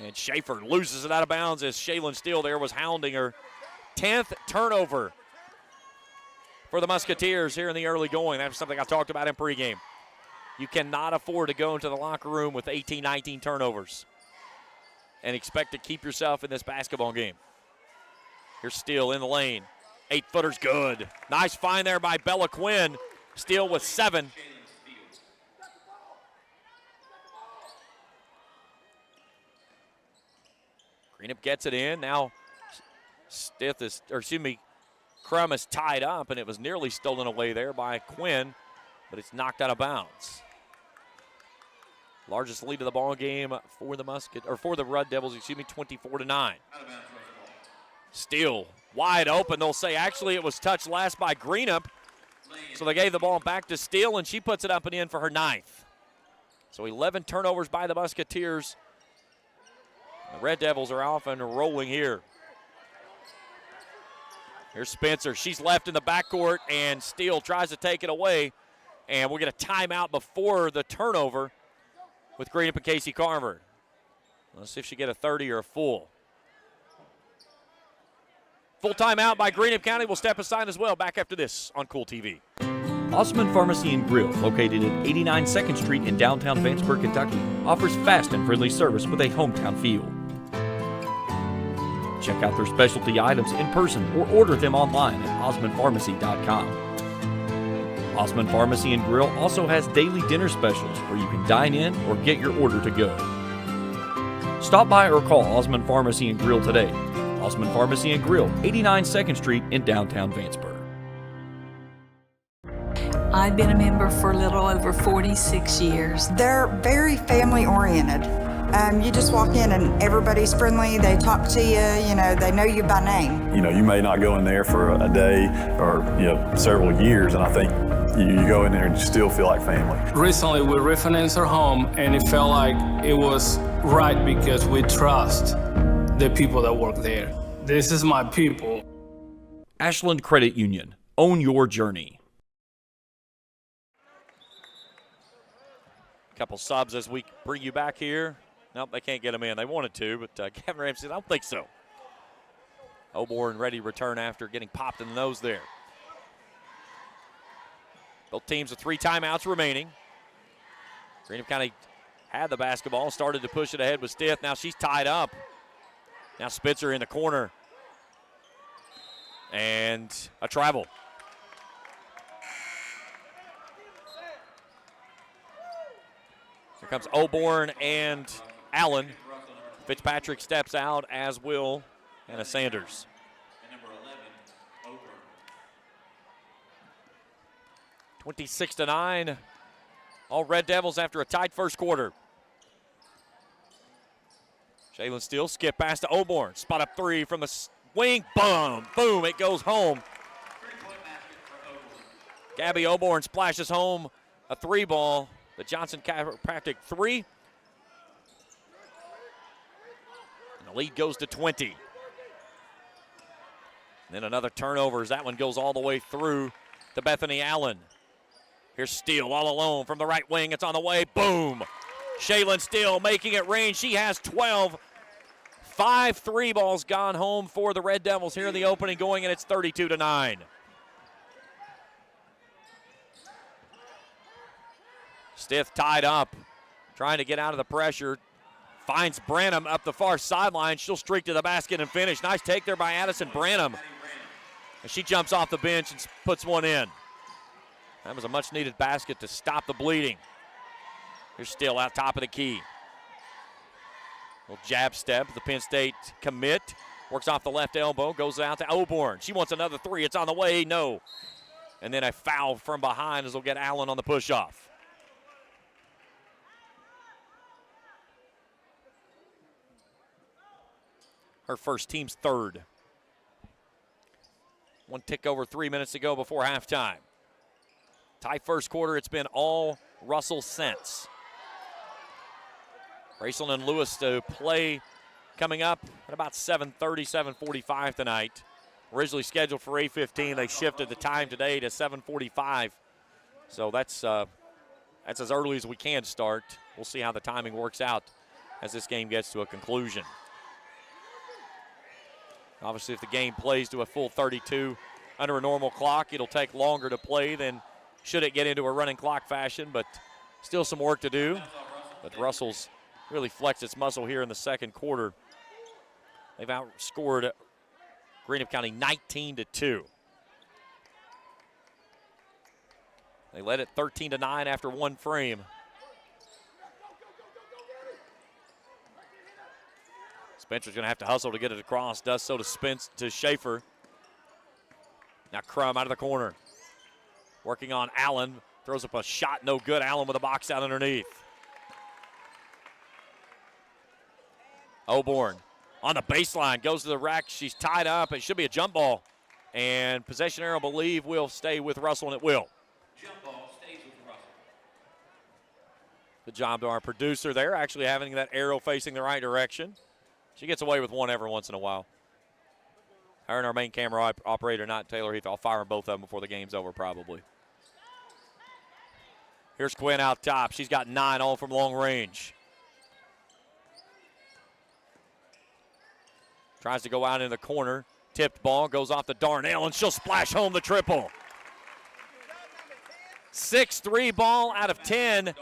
And Schaefer loses it out of bounds as Shaylin Steele there was hounding her. 10th turnover for the Musketeers here in the early going. That's something I talked about in pregame. You cannot afford to go into the locker room with 18, 19 turnovers and expect to keep yourself in this basketball game. Here's Steele in the lane. 8-footer's good. Nice find there by Bella Quinn. Steele with 7. Greenup gets it in. Now Crum is tied up, and it was nearly stolen away there by Quinn, but it's knocked out of bounds. Largest lead of the ball game for the Red Devils, 24-9. Steele wide open. They'll say actually it was touched last by Greenup, so they gave the ball back to Steele, and she puts it up and in for her 9th. So 11 turnovers by the Musketeers. The Red Devils are off and rolling here. Here's Spencer. She's left in the backcourt, and Steele tries to take it away. And we'll get a timeout before the turnover with Greenup and Casey Carver. Let's see if she get a 30 or a full. Full timeout by Greenup County. We'll step aside as well. Back after this on Kool TV. Osman Pharmacy and Grill, located at 89 2nd Street in downtown Vanceburg, Kentucky, offers fast and friendly service with a hometown feel. Check out their specialty items in person or order them online at osmanpharmacy.com. Osman Pharmacy and Grill also has daily dinner specials where you can dine in or get your order to go. Stop by or call Osman Pharmacy and Grill today. Osman Pharmacy and Grill, 89 2nd Street in downtown Vanceburg. I've been a member for a little over 46 years. They're very family oriented. You just walk in and everybody's friendly. They talk to you, they know you by name. You may not go in there for a day or, several years, and I think you go in there and you still feel like family. Recently, we refinanced our home, and it felt like it was right because we trust the people that work there. This is my people. Ashland Credit Union. Own your journey. Couple subs as we bring you back here. Nope, they can't get them in. They wanted to, but Gavin Ramsey, I don't think so. Auburn ready to return after getting popped in the nose there. Both teams with 3 timeouts remaining. Greenup County had the basketball, started to push it ahead with Stith. Now she's tied up. Now Spencer in the corner. And a travel. Here comes Auburn and Allen. Fitzpatrick steps out, as will Hannah Sanders. 26-9. All Red Devils after a tight first quarter. Shaylin Steele skip pass to Auburn. Spot up 3 from the wing. Boom. Boom. It goes home. Gabby Auburn splashes home a 3-ball. The Johnson Chiropractic 3. And the lead goes to 20. Then another turnover as that one goes all the way through to Bethany Allen. Here's Steele all alone from the right wing. It's on the way. Boom. Shaylin Steele making it rain. She has 12. 5 3 balls gone home for the Red Devils here in the opening going, and it's 32-9. Stith tied up, trying to get out of the pressure. Finds Branham up the far sideline. She'll streak to the basket and finish. Nice take there by Addison Branham. And she jumps off the bench and puts one in. That was a much-needed basket to stop the bleeding. Here's Steele out top of the key. Little jab step, the Penn State commit. Works off the left elbow, goes out to Oborn. She wants another three. It's on the way. No. And then a foul from behind as they'll get Allen on the push-off. Her first, team's third. One tick over 3 minutes to go before halftime. Tie first quarter. It's been all Russell since. Raceland and Lewis to play coming up at about 7:30, 7:45 tonight. Originally scheduled for 8:15. They shifted the time today to 7:45. So that's as early as we can start. We'll see how the timing works out as this game gets to a conclusion. Obviously, if the game plays to a full 32 under a normal clock, it'll take longer to play than should it get into a running clock fashion, but still some work to do. But Russell's really flexed its muscle here in the second quarter. They've outscored Greenup County 19-2. They led it 13-9 after one frame. Spencer's going to have to hustle to get it across. Does so to Schaefer. Now Crum out of the corner. Working on Allen. Throws up a shot, no good. Allen with a box out underneath. Oborn on the baseline, goes to the rack. She's tied up. It should be a jump ball. And possession arrow, believe, will stay with Russell, and it will. Jump ball stays with Russell. Good job to our producer there, actually having that arrow facing the right direction. She gets away with one every once in a while. Her and our main camera operator, not Taylor Heath. I'll fire both of them before the game's over, probably. Here's Quinn out top. She's got 9 all from long range. Tries to go out in the corner. Tipped ball goes off to Darnell, and she'll splash home the triple. 6-3 ball out of 10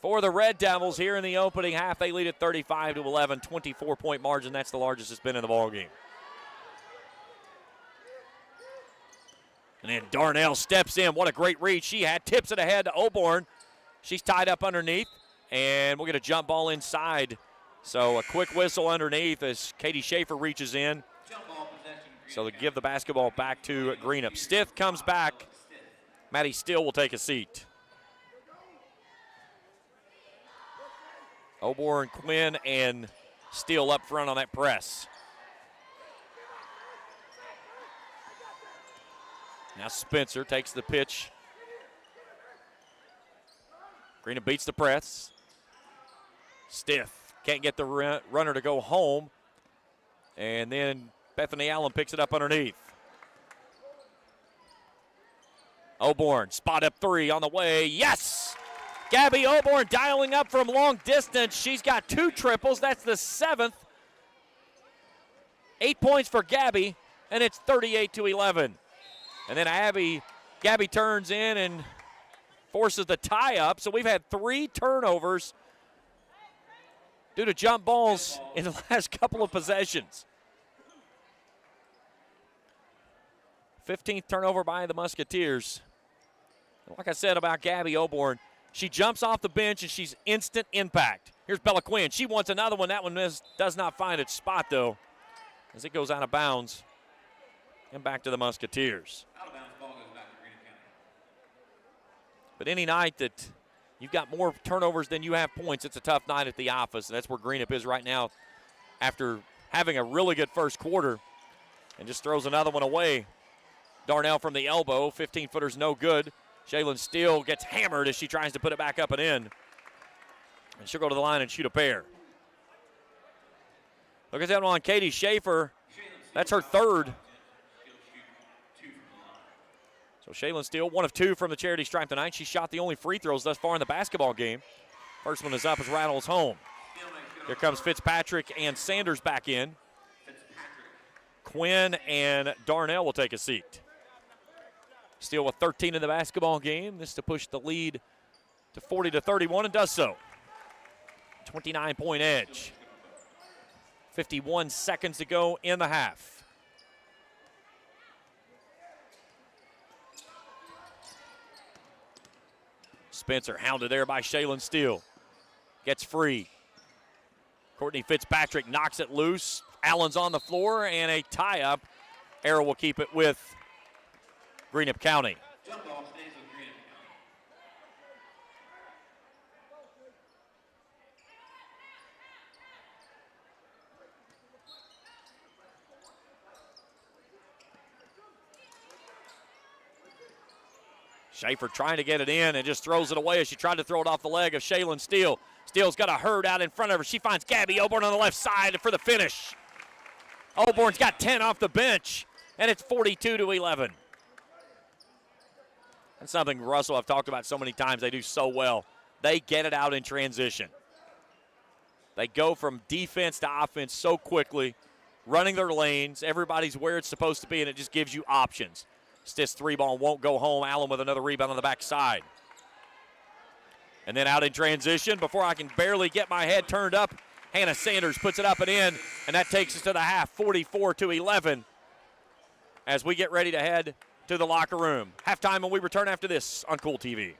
for the Red Devils here in the opening half. They lead at 35-11, 24-point margin. That's the largest it's been in the ballgame. And then Darnell steps in. What a great read she had. Tips it ahead to Oborn. She's tied up underneath, and we'll get a jump ball inside. So a quick whistle underneath as Katie Schaefer reaches in. So they give the basketball back to Greenup. Stith comes back. Maddie Steele will take a seat. Oborn, Quinn, and Steele up front on that press. Now Spencer takes the pitch. Greenup beats the press. Stith can't get the runner to go home. And then Bethany Allen picks it up underneath. Oborn, spot up three on the way. Yes! Gabby Oborn dialing up from long distance. She's got 2 triples. That's the 7th. 8 points for Gabby, and it's 38-11. And then Gabby turns in and forces the tie up. So we've had 3 turnovers due to jump balls in the last couple of possessions. 15th turnover by the Musketeers. Like I said about Gabby Oborn, she jumps off the bench and she's instant impact. Here's Bella Quinn. She wants another one. That one does not find its spot, though, as it goes out of bounds and back to the Musketeers. Out of bounds, ball goes back to Greenup County. But any night that you've got more turnovers than you have points, it's a tough night at the office, and that's where Greenup is right now after having a really good first quarter and just throws another one away. Darnell from the elbow, 15-footer's no good. Shaylin Steele gets hammered as she tries to put it back up and in. And she'll go to the line and shoot a pair. Look at that one on Katie Schaefer. That's her third. So Shaylin Steele, 1 of 2 from the charity stripe tonight. She shot the only free throws thus far in the basketball game. First one is up as rattles home. Here comes Fitzpatrick and Sanders back in. Quinn and Darnell will take a seat. Steele with 13 in the basketball game. This to push the lead to 40-31 and does so. 29-point edge. 51 seconds to go in the half. Spencer hounded there by Shaylin Steele. Gets free. Courtney Fitzpatrick knocks it loose. Allen's on the floor and a tie-up. Arrow will keep it with Greenup County. Schaefer trying to get it in and just throws it away as she tried to throw it off the leg of Shaylin Steele. Steele's got a herd out in front of her. She finds Gabby Oborn on the left side for the finish. Oborn's got 10 off the bench, and it's 42-11. That's something Russell I've talked about so many times. They do so well. They get it out in transition. They go from defense to offense so quickly, running their lanes. Everybody's where it's supposed to be, and it just gives you options. Stiss 3-ball won't go home. Allen with another rebound on the backside. And then out in transition, before I can barely get my head turned up, Hannah Sanders puts it up and in, and that takes us to the half, 44-11, as we get ready to head to the locker room. Halftime, and we return after this on Kool TV.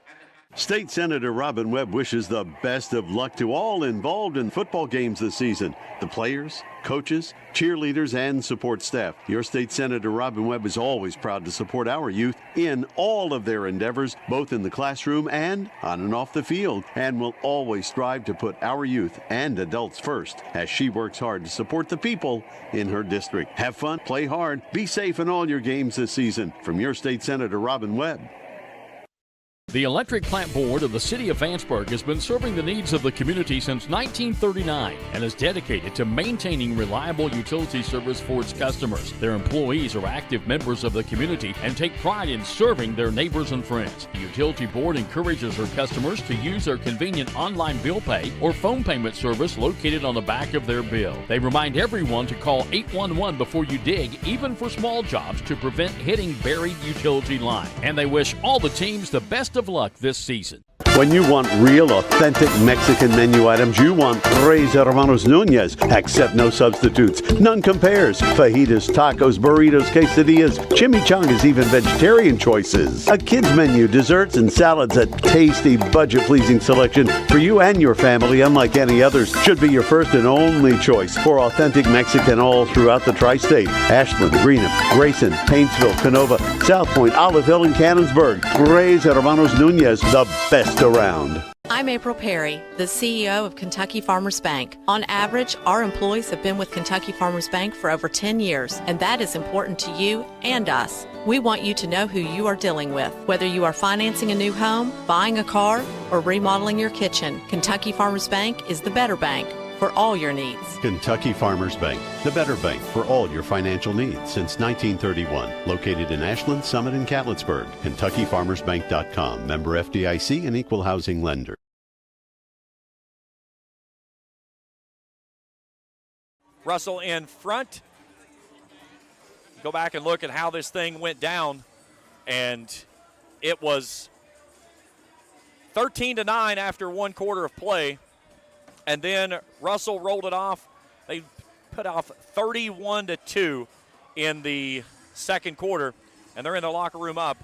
State Senator Robin Webb wishes the best of luck to all involved in football games this season. The players, coaches, cheerleaders, and support staff. Your State Senator Robin Webb is always proud to support our youth in all of their endeavors, both in the classroom and on and off the field, and will always strive to put our youth and adults first as she works hard to support the people in her district. Have fun, play hard, be safe in all your games this season. From your State Senator Robin Webb. The Electric Plant Board of the City of Vanceburg has been serving the needs of the community since 1939 and is dedicated to maintaining reliable utility service for its customers. Their employees are active members of the community and take pride in serving their neighbors and friends. The Utility Board encourages her customers to use their convenient online bill pay or phone payment service located on the back of their bill. They remind everyone to call 811 before you dig, even for small jobs, to prevent hitting buried utility line. And they wish all the teams the best of luck this season. When you want real, authentic Mexican menu items, you want Tres Hermanos Nunez. Accept no substitutes. None compares. Fajitas, tacos, burritos, quesadillas, chimichangas, even vegetarian choices. A kids menu, desserts, and salads. A tasty, budget-pleasing selection for you and your family, unlike any others. Should be your first and only choice for authentic Mexican all throughout the tri-state. Ashland, Greenup, Grayson, Paintsville, Canova, South Point, Olive Hill, and Cannonsburg. Tres Hermanos Nunez, the best around. I'm April Perry, the CEO of Kentucky Farmers Bank. On average, our employees have been with Kentucky Farmers Bank for over 10 years, and that is important to you and us. We want you to know who you are dealing with. Whether you are financing a new home, buying a car, or remodeling your kitchen, Kentucky Farmers Bank is the better bank for all your needs. Kentucky Farmers Bank, the better bank for all your financial needs since 1931. Located in Ashland, Summit, and Catlettsburg. KentuckyFarmersBank.com. Member FDIC and Equal Housing Lender. Russell in front. Go back and look at how this thing went down, and it was 13-9 after one quarter of play. And then Russell rolled it off. They put off 31-2 in the second quarter, and they're in the locker room up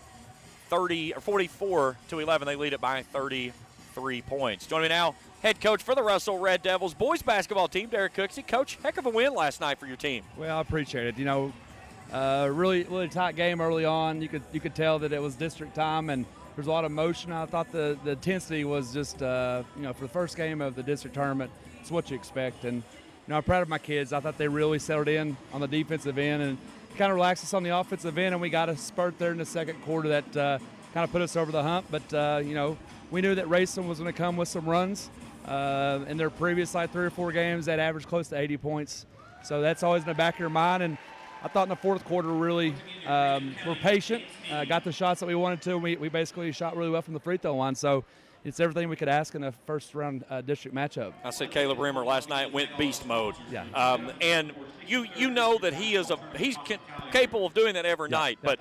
44-11. They lead it by 33 points. Joining me now, head coach for the Russell Red Devils boys basketball team, Derek Cooksey. Coach, heck of a win last night for your team. Well, I appreciate it. You know, really tight game early on. You could tell that it was district time, and there's a lot of motion. I thought the intensity was just, for the first game of the district tournament, it's what you expect. And, I'm proud of my kids. I thought they really settled in on the defensive end and kind of relaxed us on the offensive end, and we got a spurt there in the second quarter that kind of put us over the hump. But, we knew that Racing was going to come with some runs. In their previous, 3 or 4 games, that averaged close to 80 points. So that's always in the back of your mind. And I thought in the fourth quarter really were patient, got the shots that we wanted to. We basically shot really well from the free throw line. So it's everything we could ask in a first-round district matchup. I said Caleb Rimmer last night went beast mode. Yeah. And you know that he's capable of doing that every night. But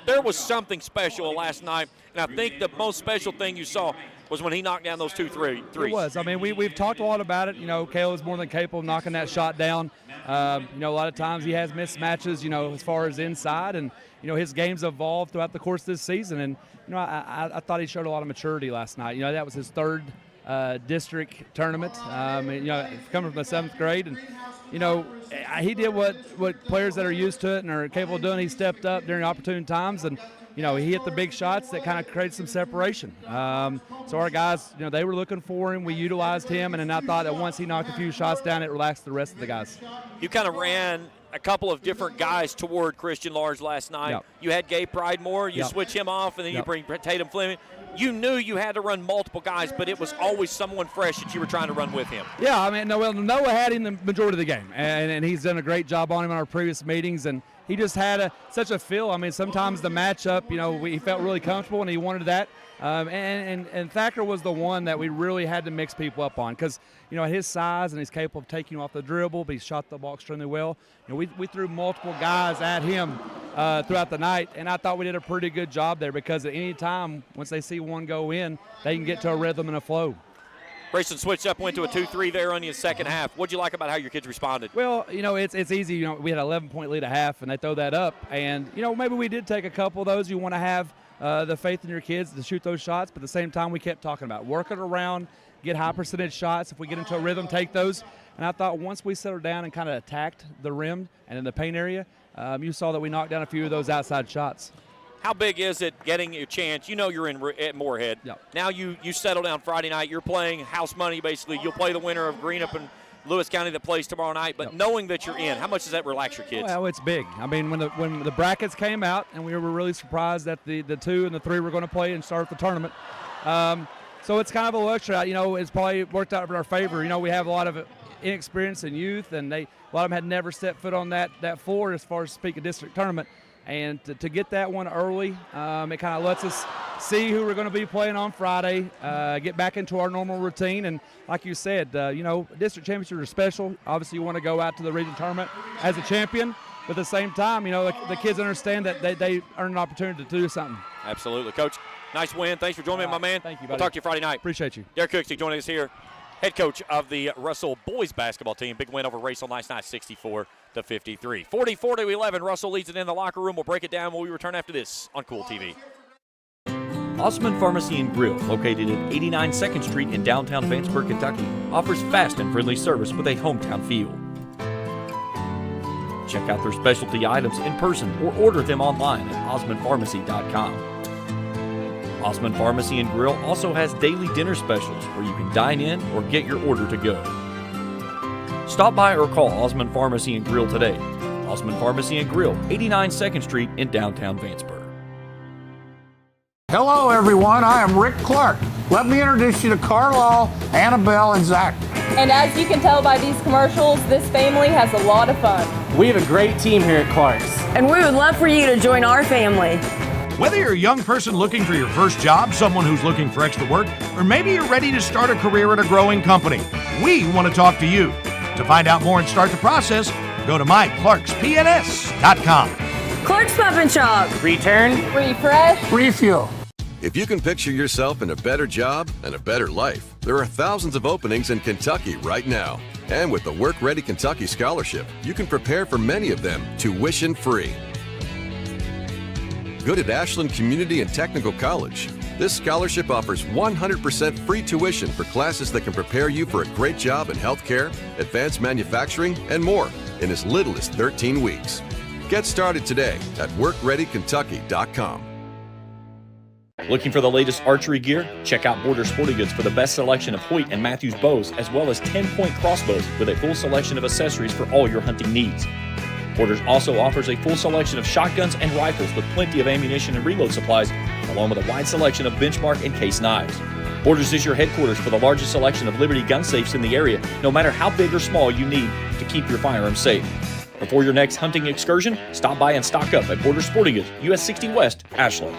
there was something special last night, and I think the most special thing you saw was when he knocked down those two threes. It was. I mean, we've talked a lot about it. You know, Caleb's more than capable of knocking that shot down. You know, a lot of times he has mismatches, you know, as far as inside, and, you know, his game's evolved throughout the course of this season. And, you know, I thought he showed a lot of maturity last night. You know, that was his third district tournament, you know, coming from the 7th grade. And, you know, he did what players that are used to it and are capable of doing. He stepped up during opportune times, and, you know, he hit the big shots that kind of created some separation. So our guys, you know, they were looking for him. We utilized him, and then I thought that once he knocked a few shots down, it relaxed the rest of the guys. You kind of ran a couple of different guys toward Christian Large last night. Yep. You had Gabe Pridemore, you Yep. switch him off, and then Yep. you bring Tatum Fleming. You knew you had to run multiple guys, but it was always someone fresh that you were trying to run with him. Yeah, I mean, Noah had him the majority of the game, and he's done a great job on him in our previous meetings, and he just had such a feel. I mean, sometimes the matchup, you know, he felt really comfortable, and he wanted that. And Thacker was the one that we really had to mix people up on because, you know, at his size and he's capable of taking off the dribble, but he shot the ball extremely well. You know, we threw multiple guys at him throughout the night, and I thought we did a pretty good job there because at any time, once they see one go in, they can get to a rhythm and a flow. Grayson switched up, went to a 2-3 there on the second half. What'd you like about how your kids responded? Well, you know, it's easy. You know, we had an 11-point lead at half, and they throw that up. And, you know, maybe we did take a couple of those. You want to have the faith in your kids to shoot those shots, but at the same time we kept talking about work it around, get high percentage shots. If we get into a rhythm, take those. And I thought once we settled down and kind of attacked the rim and in the paint area, you saw that we knocked down a few of those outside shots. How big is it getting a chance? You know you're at Morehead. Yep. Now you settle down Friday night. You're playing house money basically. You'll play the winner of Greenup and Lewis County that plays tomorrow night. But knowing that you're in, how much does that relax your kids? Well, it's big. I mean, when the brackets came out, and we were really surprised that the 2 and the 3 were going to play and start the tournament. So it's kind of a luxury. You know, it's probably worked out in our favor. You know, we have a lot of inexperience and youth, and a lot of them had never set foot on that floor as far as speak a district tournament. And to get that one early, it kind of lets us see who we're going to be playing on Friday, get back into our normal routine. And like you said, you know, district championships are special. Obviously, you want to go out to the region tournament as a champion. But at the same time, you know, the kids understand that they earn an opportunity to do something. Absolutely. Coach, nice win. Thanks for joining me, my man. Thank you, We'll buddy. talk to you Friday night. Appreciate you. Derek Cooksey joining us here, head coach of the Russell boys basketball team. Big win over Racel last night, 64-53. 40-40-11. Russell leads it in the locker room. We'll break it down when we return after this on Kool TV. Osman Pharmacy and Grill, located at 89 2nd Street in downtown Vanceburg, Kentucky, offers fast and friendly service with a hometown feel. Check out their specialty items in person or order them online at osmanpharmacy.com. Osman Pharmacy and Grill also has daily dinner specials where you can dine in or get your order to go. Stop by or call Osman Pharmacy and Grill today. Osman Pharmacy and Grill, 89 2nd Street in downtown Vanceburg. Hello, everyone. I am Rick Clark. Let me introduce you to Carlisle, Annabelle, and Zach. And as you can tell by these commercials, this family has a lot of fun. We have a great team here at Clark's. And we would love for you to join our family. Whether you're a young person looking for your first job, someone who's looking for extra work, or maybe you're ready to start a career at a growing company, we want to talk to you. To find out more and start the process, go to myclarkspns.com. Clark's Pump and Shop. Return. Refresh. Refuel. If you can picture yourself in a better job and a better life, there are thousands of openings in Kentucky right now. And with the Work Ready Kentucky Scholarship, you can prepare for many of them tuition-free. Good at Ashland Community and Technical College. This scholarship offers 100% free tuition for classes that can prepare you for a great job in healthcare, advanced manufacturing, and more in as little as 13 weeks. Get started today at workreadykentucky.com. Looking for the latest archery gear? Check out Border Sporting Goods for the best selection of Hoyt and Matthews bows, as well as 10-point crossbows with a full selection of accessories for all your hunting needs. Borders also offers a full selection of shotguns and rifles with plenty of ammunition and reload supplies, along with a wide selection of benchmark and case knives. Borders is your headquarters for the largest selection of Liberty gun safes in the area, no matter how big or small you need to keep your firearms safe. Before your next hunting excursion, stop by and stock up at Border Sporting Goods, US 60 West, Ashland.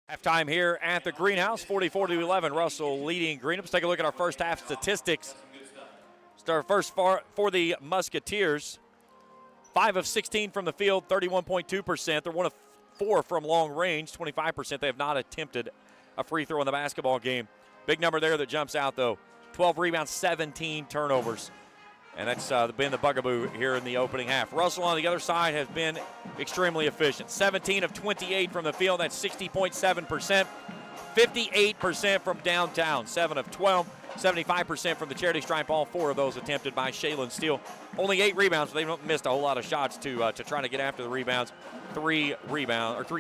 Halftime here at the Greenhouse, 44-11. Russell leading Greenup. Let's take a look at our first half statistics. Start first for the Musketeers. 5 of 16 from the field, 31.2%. They're 1 of 4 from long range, 25%. They have not attempted a free throw in the basketball game. Big number there that jumps out, though. 12 rebounds, 17 turnovers. And that's been the bugaboo here in the opening half. Russell on the other side has been extremely efficient. 17 of 28 from the field. That's 60.7%. 58% from downtown. 7 of 12. 75% from the charity stripe. All 4 of those attempted by Shaylin Steele. Only 8 rebounds. They've missed a whole lot of shots to try to get after the rebounds. 3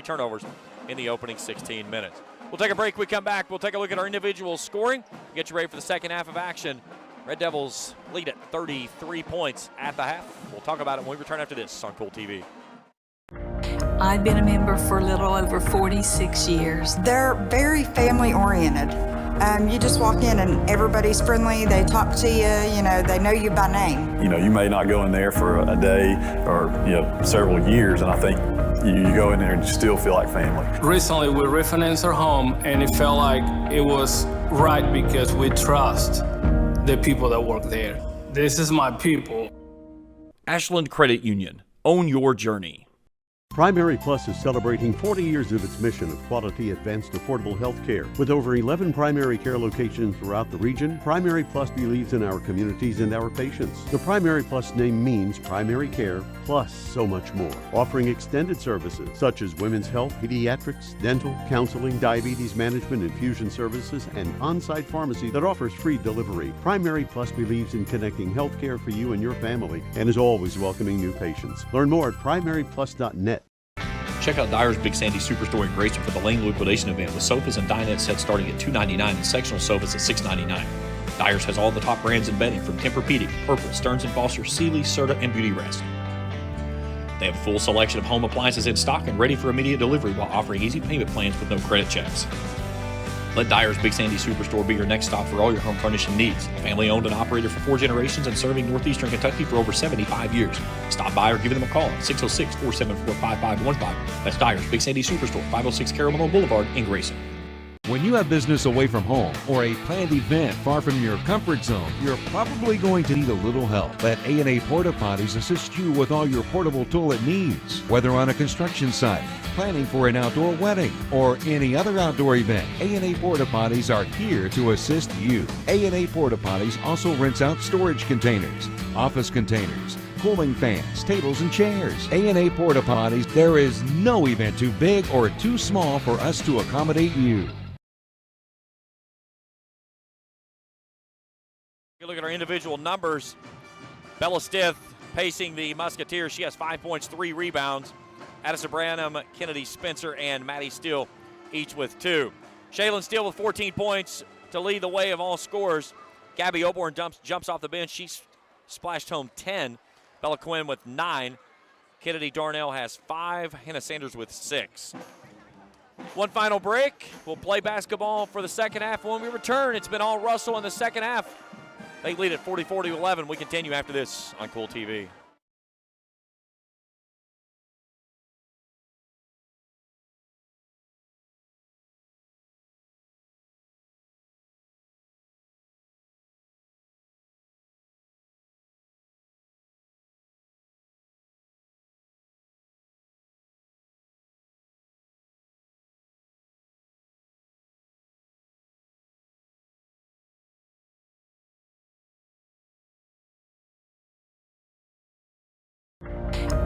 turnovers in the opening 16 minutes. We'll take a break. We come back. We'll take a look at our individual scoring. Get you ready for the second half of action. Red Devils lead at 33 points at the half. We'll talk about it when we return after this on Kool TV. I've been a member for a little over 46 years. They're very family oriented. You just walk in and everybody's friendly. They talk to you, they know you by name. You may not go in there for a day or, several years, and I think you go in there and you still feel like family. Recently, we refinanced our home, and it felt like it was right because we trust the people that work there. This is my people. Ashland Credit Union. Own your journey. Primary Plus is celebrating 40 years of its mission of quality, advanced, affordable health care. With over 11 primary care locations throughout the region, Primary Plus believes in our communities and our patients. The Primary Plus name means primary care plus so much more, offering extended services such as women's health, pediatrics, dental, counseling, diabetes management, infusion services, and on-site pharmacy that offers free delivery. Primary Plus believes in connecting health care for you and your family and is always welcoming new patients. Learn more at primaryplus.net. Check out Dyer's Big Sandy Superstore in Grayson for the Lane liquidation event with sofas and dinette sets starting at $299 and sectional sofas at $699. Dyer's has all the top brands in bedding from Tempur-Pedic, Purple, Stearns & Foster, Sealy, Serta, and Beauty Rest. They have a full selection of home appliances in stock and ready for immediate delivery while offering easy payment plans with no credit checks. Let Dyer's Big Sandy Superstore be your next stop for all your home furnishing needs. Family owned and operated for 4 generations and serving northeastern Kentucky for over 75 years. Stop by or give them a call at 606-474-5515. That's Dyer's Big Sandy Superstore, 506 Carroll Malone Boulevard in Grayson. When you have business away from home or a planned event far from your comfort zone, you're probably going to need a little help. Let A&A Porta Potties assist you with all your portable toilet needs. Whether on a construction site, planning for an outdoor wedding, or any other outdoor event, A&A Porta Potties are here to assist you. A&A Porta Potties also rents out storage containers, office containers, cooling fans, tables, and chairs. A&A Porta Potties, there is no event too big or too small for us to accommodate you. Look at our individual numbers. Bella Stith pacing the Musketeers. She has 5 points, 3 rebounds. Addison Branham, Kennedy Spencer, and Maddie Steele each with 2. Shaylin Steele with 14 points to lead the way of all scorers. Gabby Oborn jumps off the bench. She's splashed home 10. Bella Quinn with 9. Kennedy Darnell has 5. Hannah Sanders with 6. One final break. We'll play basketball for the second half. When we return, it's been all Russell in the second half. They lead at 44-11. We continue after this on Kool TV.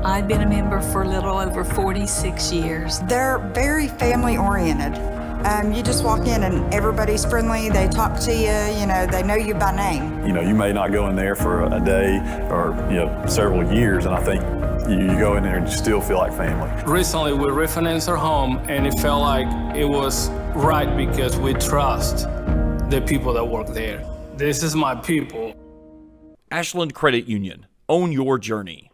I've been a member for a little over 46 years. They're very family oriented. You just walk in and everybody's friendly. They talk to you, they know you by name. You may not go in there for a day or, several years, and I think you go in there and you still feel like family. Recently, we refinanced our home, and it felt like it was right because we trust the people that work there. This is my people. Ashland Credit Union. Own your journey.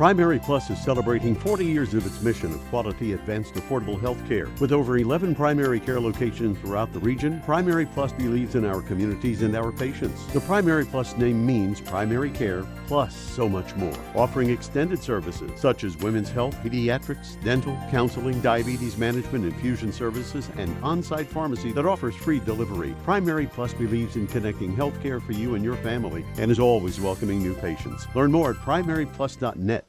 Primary Plus is celebrating 40 years of its mission of quality, advanced, affordable health care. With over 11 primary care locations throughout the region, Primary Plus believes in our communities and our patients. The Primary Plus name means primary care plus so much more, offering extended services such as women's health, pediatrics, dental, counseling, diabetes management, infusion services, and on-site pharmacy that offers free delivery. Primary Plus believes in connecting health care for you and your family and is always welcoming new patients. Learn more at primaryplus.net.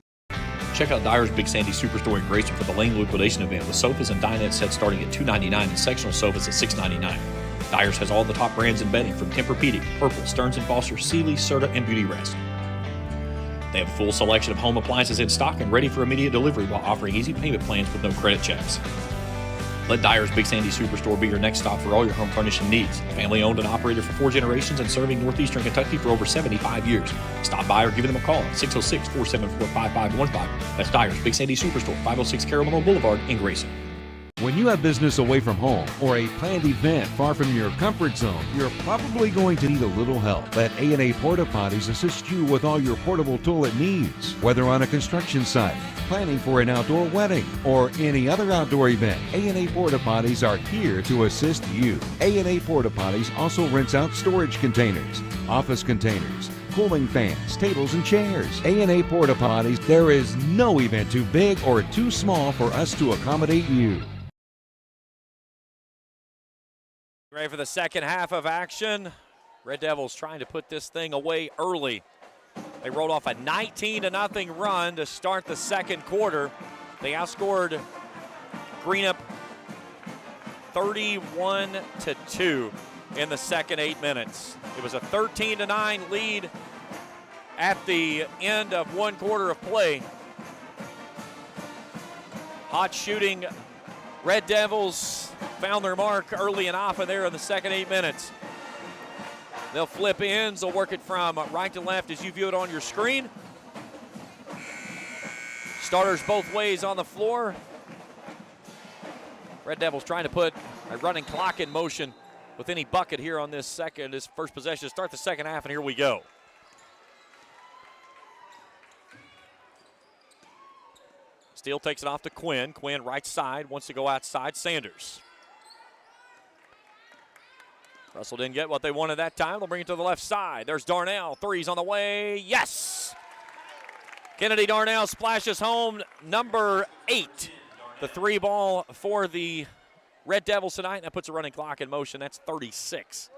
Check out Dyer's Big Sandy Superstore in Grayson for the Lane liquidation event with sofas and dinette sets starting at $299 and sectional sofas at $699. Dyer's has all the top brands in bedding from Tempur-Pedic, Purple, Stearns & Foster, Sealy, Serta, and Beauty Rest. They have a full selection of home appliances in stock and ready for immediate delivery while offering easy payment plans with no credit checks. Let Dyer's Big Sandy Superstore be your next stop for all your home furnishing needs. Family owned and operated for 4 generations and serving northeastern Kentucky for over 75 years. Stop by or give them a call at 606-474-5515. That's Dyer's Big Sandy Superstore, 506 Carolina Boulevard in Grayson. When you have business away from home or a planned event far from your comfort zone, you're probably going to need a little help. Let A&A Porta Potties assist you with all your portable toilet needs. Whether on a construction site, planning for an outdoor wedding, or any other outdoor event, A&A Porta Potties are here to assist you. A&A Porta Potties also rents out storage containers, office containers, cooling fans, tables, and chairs. A&A Porta Potties, there is no event too big or too small for us to accommodate you. Ready for the second half of action. Red Devils trying to put this thing away early. They rolled off a 19-0 run to start the second quarter. They outscored Greenup 31-2 in the second 8 minutes. It was a 13-9 lead at the end of one quarter of play. Hot shooting Red Devils found their mark early and often there in the second 8 minutes. They'll flip ends. They'll work it from right to left as you view it on your screen. Starters both ways on the floor. Red Devils trying to put a running clock in motion with any bucket here on this first possession to start the second half, and here we go. Steele takes it off to Quinn. Quinn right side, wants to go outside. Sanders. Russell didn't get what they wanted that time. They'll bring it to the left side. There's Darnell. Three's on the way. Yes! Kennedy Darnell splashes home number 8. The 3 ball for the Red Devils tonight. And that puts a running clock in motion. That's 36.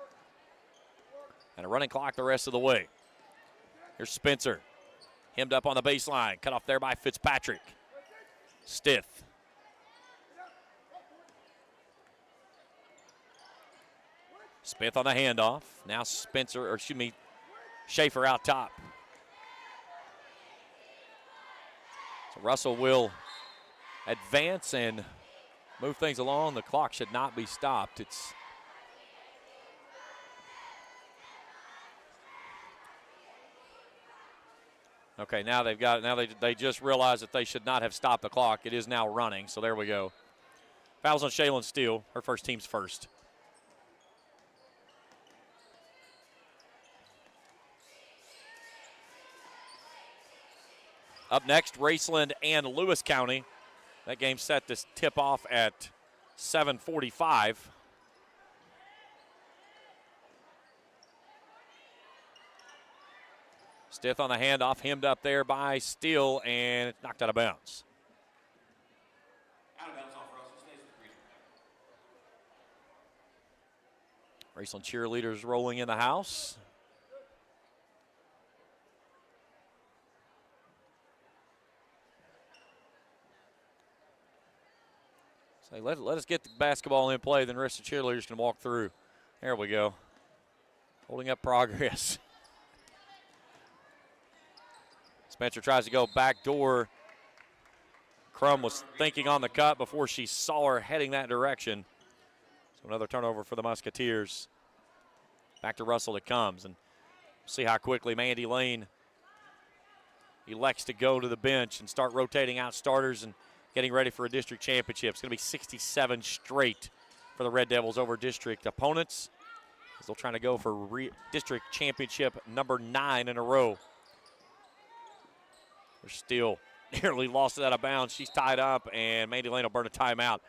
And a running clock the rest of the way. Here's Spencer. Hemmed up on the baseline. Cut off there by Fitzpatrick. Stith. Smith on the handoff. Now Schaefer out top. So Russell will advance and move things along. The clock should not be stopped. It's okay. Now they just realized that they should not have stopped the clock. It is now running. So there we go. Fouls on Shaylin Steele. Her first team's first. Up next, Raceland and Lewis County. That game's set to tip off at 7:45. Stith on the handoff, hemmed up there by Steele, and it's knocked out of bounds. Out of bounds off Russell. Stays with Raceland cheerleaders rolling in the house. So let us get the basketball in play, then the rest of the cheerleaders can walk through. There we go. Holding up progress. Spencer tries to go back door. Crum was thinking on the cut before she saw her heading that direction. So another turnover for the Musketeers. Back to Russell it comes, and see how quickly Mandy Lane elects to go to the bench and start rotating out starters and getting ready for a district championship. It's going to be 67 straight for the Red Devils over district opponents. They're trying to go for district championship number 9 in a row. They're still nearly lost it out of bounds. She's tied up, and Mandy Lane will burn a timeout.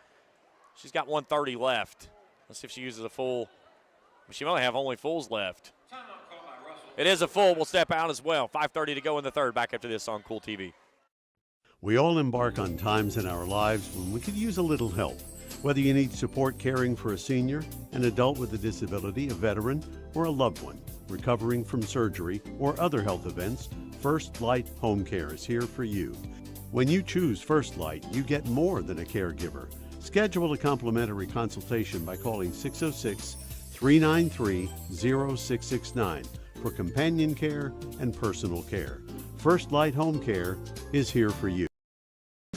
She's got 1:30 left. Let's see if she uses a full. She might have only fulls left. It is a full. We'll step out as well. 5:30 to go in the third. Back after this on Kool TV. We all embark on times in our lives when we could use a little help. Whether you need support caring for a senior, an adult with a disability, a veteran, or a loved one recovering from surgery or other health events, First Light Home Care is here for you. When you choose First Light, you get more than a caregiver. Schedule a complimentary consultation by calling 606-393-0669 for companion care and personal care. First Light Home Care is here for you.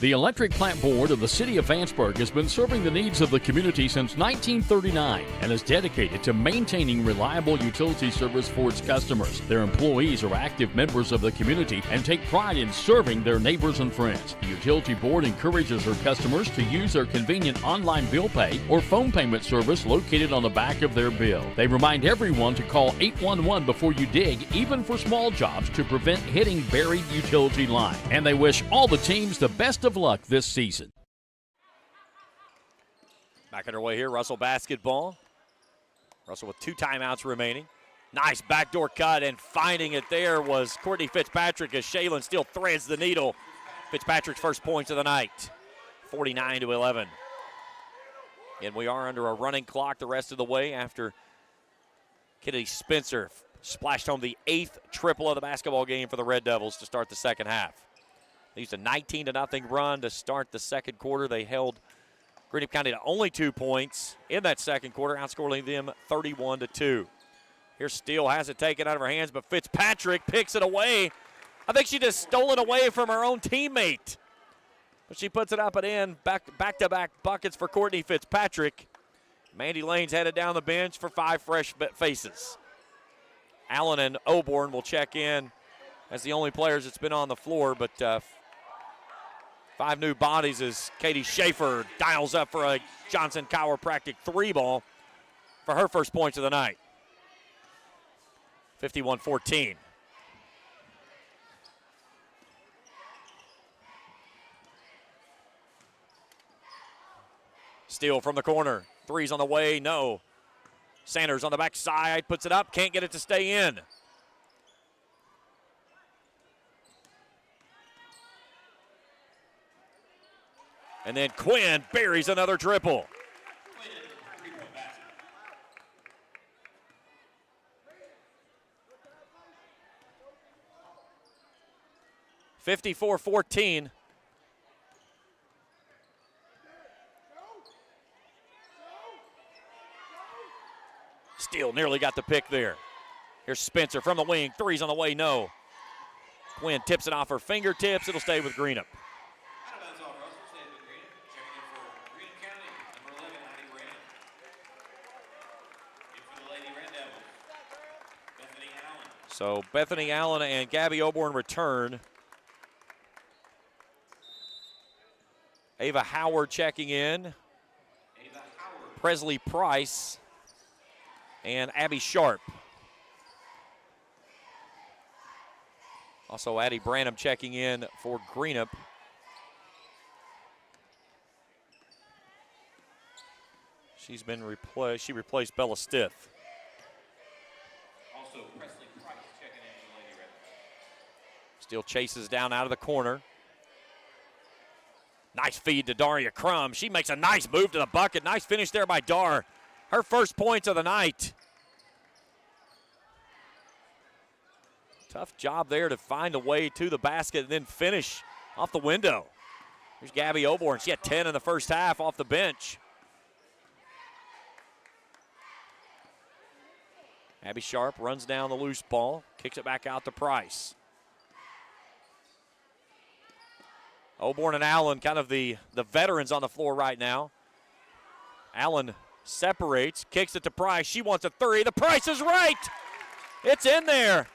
The Electric Plant Board of the City of Vanceburg has been serving the needs of the community since 1939 and is dedicated to maintaining reliable utility service for its customers. Their employees are active members of the community and take pride in serving their neighbors and friends. The Utility Board encourages their customers to use their convenient online bill pay or phone payment service located on the back of their bill. They remind everyone to call 811 before you dig, even for small jobs, to prevent hitting buried utility line. And they wish all the teams the best of luck this season. Back underway here, Russell basketball. Russell with 2 timeouts remaining. Nice backdoor cut, and finding it there was Courtney Fitzpatrick as Shaylin still threads the needle. Fitzpatrick's first points of the night, 49-11. And we are under a running clock the rest of the way after Kennedy Spencer splashed home the 8th triple of the basketball game for the Red Devils to start the second half. They used a 19-0 run to start the second quarter. They held Greenup County to only 2 points in that second quarter, outscoring them 31-2. Here Steele has it taken out of her hands, but Fitzpatrick picks it away. I think she just stole it away from her own teammate. But she puts it up and in, back-to-back buckets for Courtney Fitzpatrick. Mandy Lane's headed down the bench for 5 fresh faces. Allen and Oborn will check in as the only players that's been on the floor, but 5 new bodies as Katie Schaefer dials up for a Johnson Chiropractic 3-ball for her first points of the night. 51-14. Steele from the corner. 3's on the way, no. Sanders on the backside, puts it up, can't get it to stay in. And then Quinn buries another triple. 54-14. Steele nearly got the pick there. Here's Spencer from the wing. 3's on the way, no. Quinn tips it off her fingertips. It'll stay with Greenup. So Bethany Allen and Gabby Oborn return. Ava Howard checking in. Presley Price and Abby Sharp. Also Addie Branham checking in for Greenup. She's been replaced. She replaced Bella Stith. Also Presley Price checking in for the Lady Red. Steele chases down out of the corner. Nice feed to Daria Crum. She makes a nice move to the bucket. Nice finish there by Dar. Her first points of the night. Tough job there to find a way to the basket and then finish off the window. Here's Gabby Oborn. She had 10 in the first half off the bench. Abby Sharp runs down the loose ball, kicks it back out to Price. Oborn and Allen, kind of the veterans on the floor right now. Allen separates, kicks it to Price. She wants a 3. The Price is right. It's in there.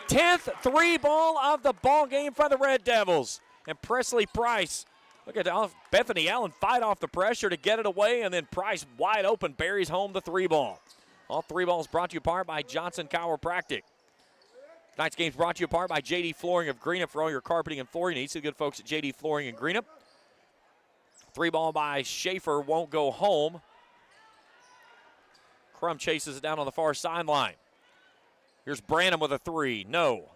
10th 3-ball of the ball game for the Red Devils. And Presley Price, look at Bethany Allen fight off the pressure to get it away, and then Price wide open buries home the 3-ball. All 3 balls brought to you apart by Johnson Chiropractic. Tonight's game is brought to you apart by JD Flooring of Greenup. For all your carpeting and flooring needs, the good folks at JD Flooring and Greenup. 3-ball by Schaefer won't go home. Crum chases it down on the far sideline. Here's Branham with a 3. No.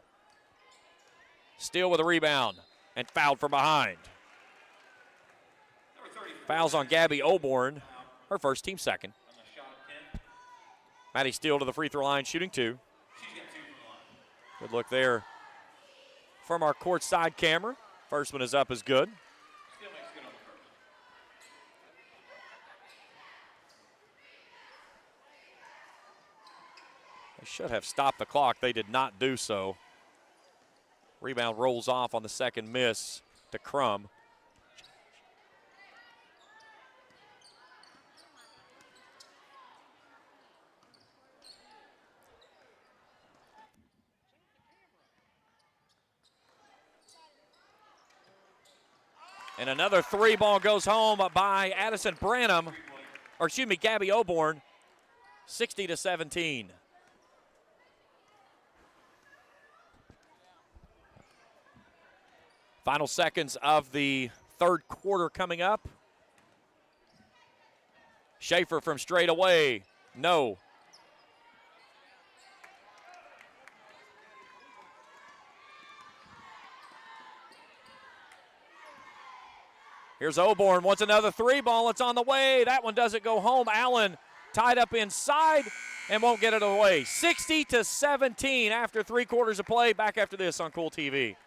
Steele with a rebound and fouled from behind. Fouls on Gabby Oborn, her first, team second. Maddie Steele to the free throw line, shooting 2. Good look there from our courtside camera. First one is up, is good. They should have stopped the clock. They did not do so. Rebound rolls off on the second miss to Crum. And another 3-ball goes home by Addison Branham, or excuse me, Gabby Oborn, 60-17. Final seconds of the third quarter coming up. Schaefer from straight away, no. Here's Oborn, wants another 3-ball. It's on the way. That one doesn't go home. Allen tied up inside and won't get it away. 60-17 after 3 quarters of play. Back after this on Kool TV.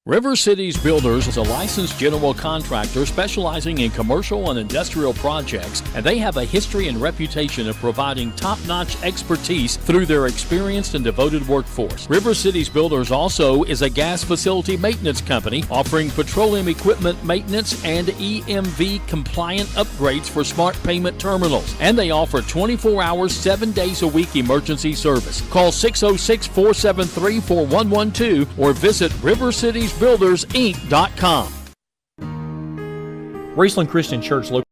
River Cities Builders is a licensed general contractor specializing in commercial and industrial projects, and they have a history and reputation of providing top-notch expertise through their experienced and devoted workforce. River Cities Builders also is a gas facility maintenance company offering petroleum equipment maintenance and EMV compliant upgrades for smart payment terminals, and they offer 24 hours, 7 days a week emergency service. Call 606-473-4112 or visit rivercitiesbuildersinc.com. Raceland Christian Church located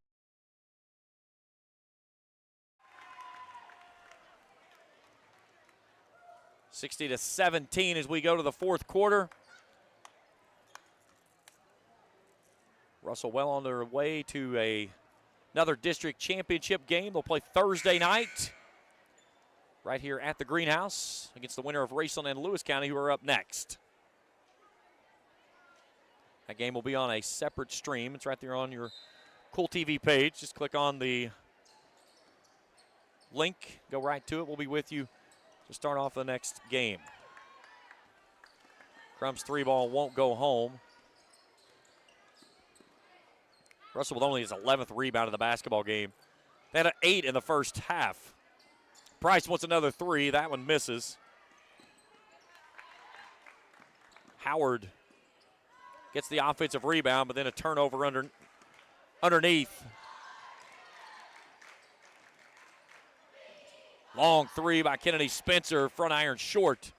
60-17 as we go to the fourth quarter. Russell well on their way to another district championship game. They'll play Thursday night right here at the Greenhouse against the winner of Raceland and Lewis County, who are up next. That game will be on a separate stream. It's right there on your Kool TV page. Just click on the link, go right to it. We'll be with you to start off the next game. Crum's 3-ball won't go home. Russell with only his 11th rebound of the basketball game. They had an 8 in the first half. Price wants another 3. That one misses. Howard gets the offensive rebound, but then a turnover underneath. Long 3 by Kennedy Spencer, front iron short.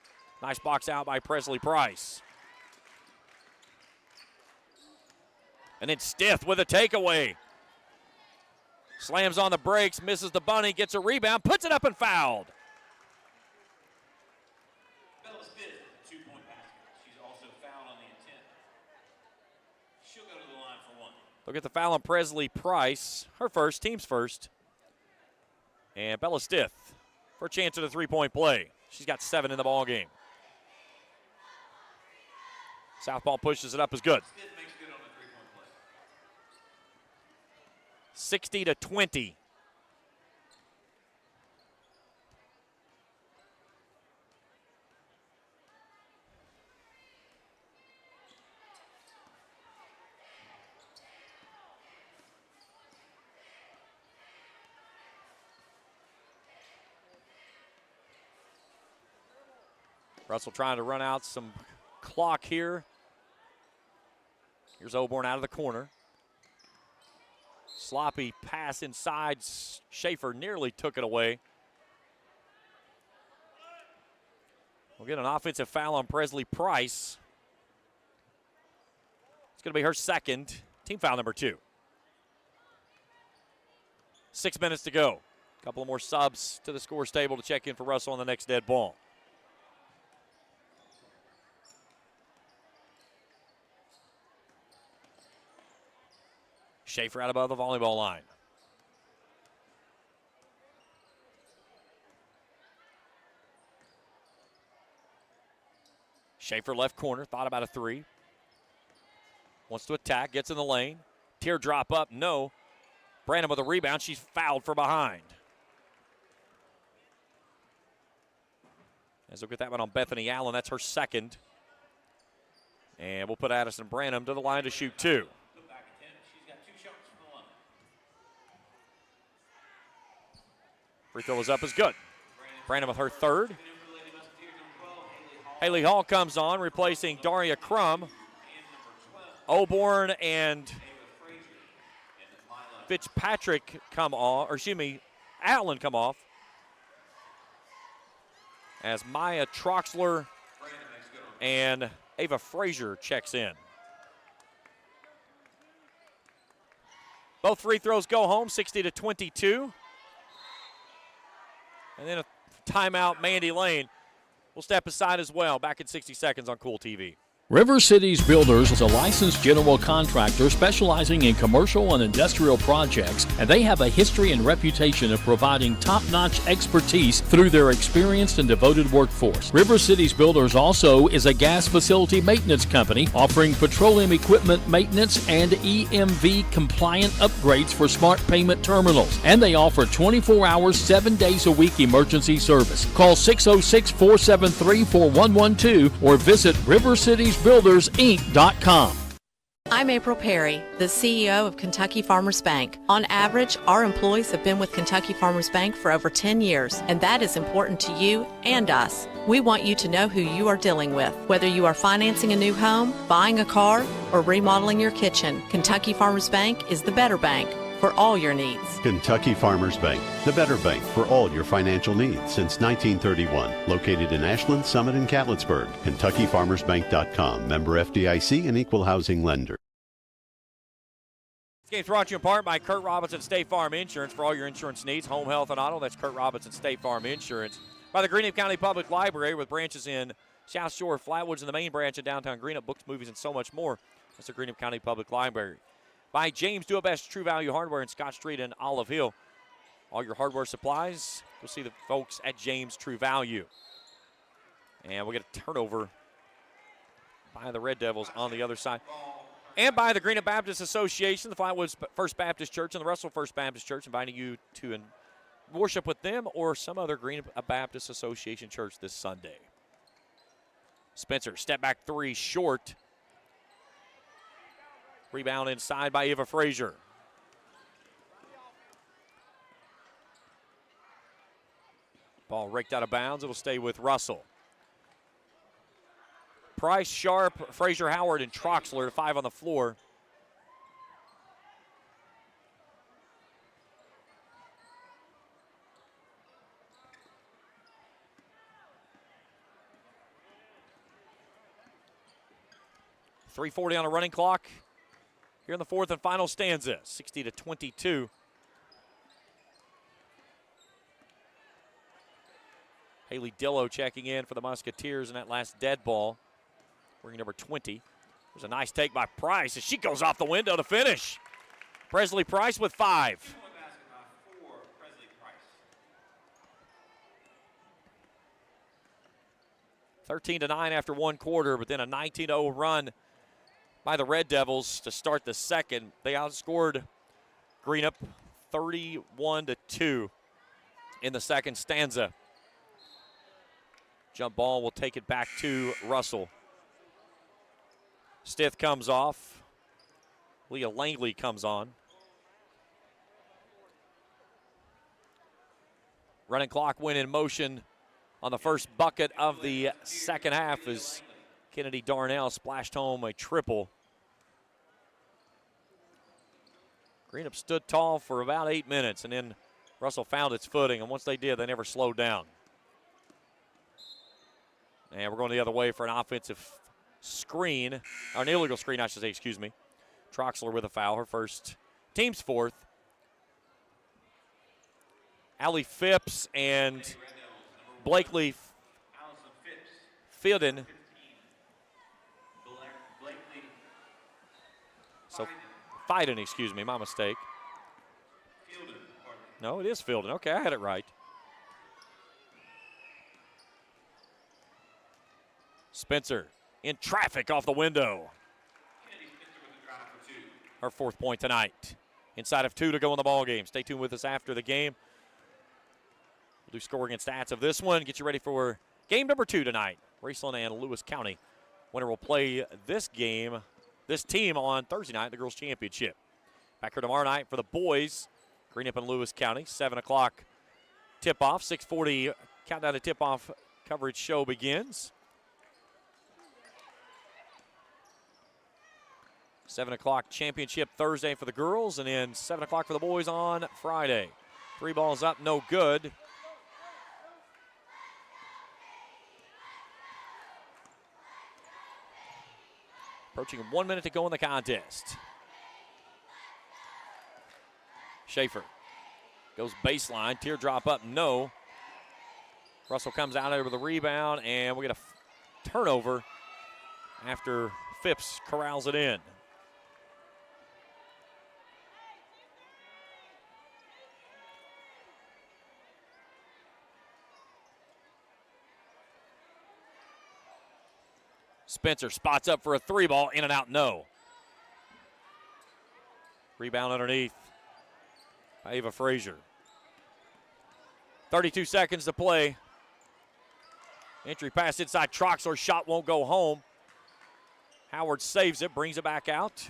Nice box out by Presley Price. And then Stith with a takeaway. Slams on the brakes, misses the bunny, gets a rebound, puts it up and fouled. They'll get the foul on Presley Price, her first, team's first. And Bella Stith for a chance at a 3-point play. She's got 7 in the ball game. Southpaw pushes it up, is good. 60-20. Russell trying to run out some clock here. Here's Oborn out of the corner. Sloppy pass inside. Schaefer nearly took it away. We'll get an offensive foul on Presley Price. It's going to be her second. Team foul number 2. 6 minutes to go. A couple of more subs to the scores table to check in for Russell on the next dead ball. Schaefer out above the volleyball line. Schaefer left corner, thought about a three. Wants to attack, gets in the lane. Teardrop up, no. Brandon with a rebound, she's fouled for behind. As we'll get that one on Bethany Allen, that's her second. And we'll put Addison Branham to the line to shoot two. Free throw is up, is good. Branham with her third. Haley Hall comes on, replacing Daria Crum. Oborn and Fitzpatrick come on, or excuse me, Allen come off. As Maya Troxler and Ava Frazier checks in. Both free throws go home, 60-22. And then a timeout, Mandy Lane will step aside as well. Back in 60 seconds on Kool TV. River Cities Builders is a licensed general contractor specializing in commercial and industrial projects, and they have a history and reputation of providing top-notch expertise through their experienced and devoted workforce. River Cities Builders also is a gas facility maintenance company offering petroleum equipment maintenance and EMV compliant upgrades for smart payment terminals, and they offer 24 hours, 7 days a week emergency service. Call 606-473-4112 or visit rivercitiesbuildersinc.com. I'm April Perry, the CEO of Kentucky Farmers Bank. On average, our employees have been with Kentucky Farmers Bank for over 10 years, and that is important to you and us. We want you to know who you are dealing with. Whether you are financing a new home, buying a car, or remodeling your kitchen, Kentucky Farmers Bank is the better bank for all your needs. Kentucky Farmers Bank, the better bank for all your financial needs since 1931. Located in Ashland, Summit, and Catlettsburg. KentuckyFarmersBank.com. Member FDIC and Equal Housing Lender. This game's brought to you in part by Kurt Robinson State Farm Insurance for all your insurance needs, home, health, and auto. That's Kurt Robinson State Farm Insurance. By the Greenup County Public Library with branches in South Shore, Flatwoods, and the main branch in downtown Greenup. Books, movies, and so much more. That's the Greenup County Public Library. By James Do It Best True Value Hardware in Scott Street and Olive Hill. All your hardware supplies, you'll see the folks at James True Value. And we'll get a turnover by the Red Devils on the other side. And by the Greenup Baptist Association, the Flatwoods First Baptist Church, and the Russell First Baptist Church, inviting you to worship with them or some other Greenup Baptist Association church this Sunday. Spencer, step back three, short. Rebound inside by Eva Frazier. Ball raked out of bounds. It'll stay with Russell. Price, Sharp, Frazier, Howard, and Troxler, 5 on the floor. .340 on a running clock. Here in the fourth and final stanza, 60-22. Haley Dillo checking in for the Musketeers in that last dead ball. Ring number 20. There's a nice take by Price as she goes off the window to finish. Presley Price with 5. (13-9) after one quarter, but then a 19-0 run by the Red Devils to start the second. They outscored Greenup 31-2 in the second stanza. Jump ball will take it back to Russell. Stith comes off. Leah Langley comes on. Running clock went in motion on the first bucket of the second half as Kennedy Darnell splashed home a triple. Greenup stood tall for about 8 minutes, and then Russell found its footing, and once they did, they never slowed down. And we're going the other way for an offensive screen, or an illegal screen, I should say, excuse me. Troxler with a foul, her first, team's fourth. Allie Phipps and Blakely Fidden. So Fiden, excuse me, my mistake. No, it is Fielden. Okay, I had it right. Spencer in traffic off the window. Her 4th point tonight. Inside of 2 to go in the ball game. Stay tuned with us after the game. We'll do scoring and stats of this one. Get you ready for game number 2 tonight. Raceland and Lewis County. Winner will play this team on Thursday night, the girls' championship. Back here tomorrow night for the boys. Greenup and Lewis County. 7 o'clock tip-off. 6:40 countdown to tip-off coverage show begins. 7 o'clock championship Thursday for the girls, and then 7 o'clock for the boys on Friday. 3 balls up, no good. Approaching 1 minute to go in the contest. Schaefer goes baseline, teardrop up, no. Russell comes out there with a rebound, and we get a turnover after Phipps corrals it in. Spencer spots up for a 3-ball, in and out, no. Rebound underneath by Ava Frazier. 32 seconds to play. Entry pass inside Troxler, shot won't go home. Howard saves it, brings it back out.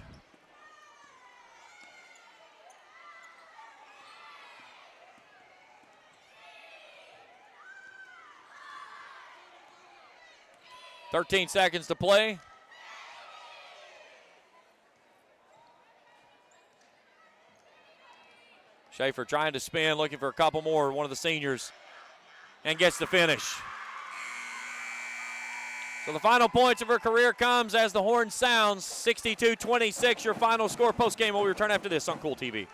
.13 seconds to play. Schaefer trying to spin, looking for a couple more, one of the seniors, and gets the finish. So the final points of her career comes as the horn sounds. 62-26, your final score. Postgame will return after this on Kool TV.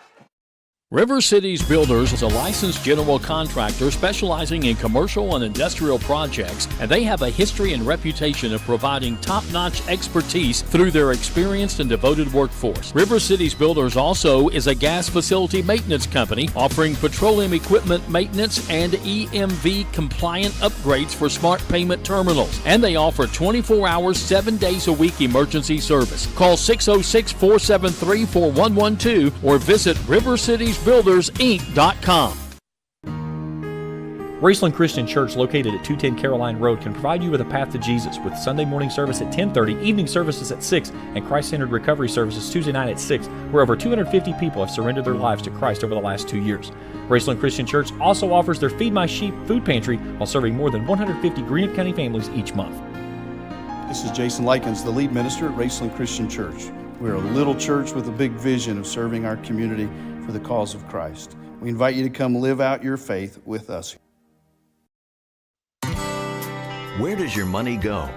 River Cities Builders is a licensed general contractor specializing in commercial and industrial projects, and they have a history and reputation of providing top-notch expertise through their experienced and devoted workforce. River Cities Builders also is a gas facility maintenance company offering petroleum equipment maintenance and EMV-compliant upgrades for smart payment terminals, and they offer 24 hours, 7 days a week emergency service. Call 606-473-4112 or visit rivercitiesbuildersinc.com. Raceland Christian Church, located at 210 Caroline Road, can provide you with a path to Jesus with Sunday morning service at 10:30, evening services at 6, and Christ-centered recovery services Tuesday night at 6, where over 250 people have surrendered their lives to Christ over the last 2 years. Raceland Christian Church also offers their Feed My Sheep food pantry while serving more than 150 Greenup County families each month. This is Jason Likens, the lead minister at Raceland Christian Church. We're a little church with a big vision of serving our community for the cause of Christ. We invite you to come live out your faith with us. Where does your money go?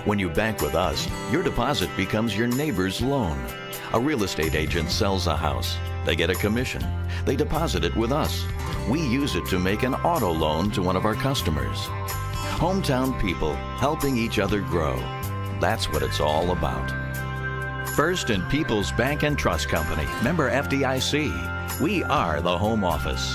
When you bank with us, your deposit becomes your neighbor's loan. A real estate agent sells a house. They get a commission. They deposit it with us. We use it to make an auto loan to one of our customers. Hometown people helping each other grow. That's what it's all about. First and People's Bank and Trust Company, member FDIC. We are the home office.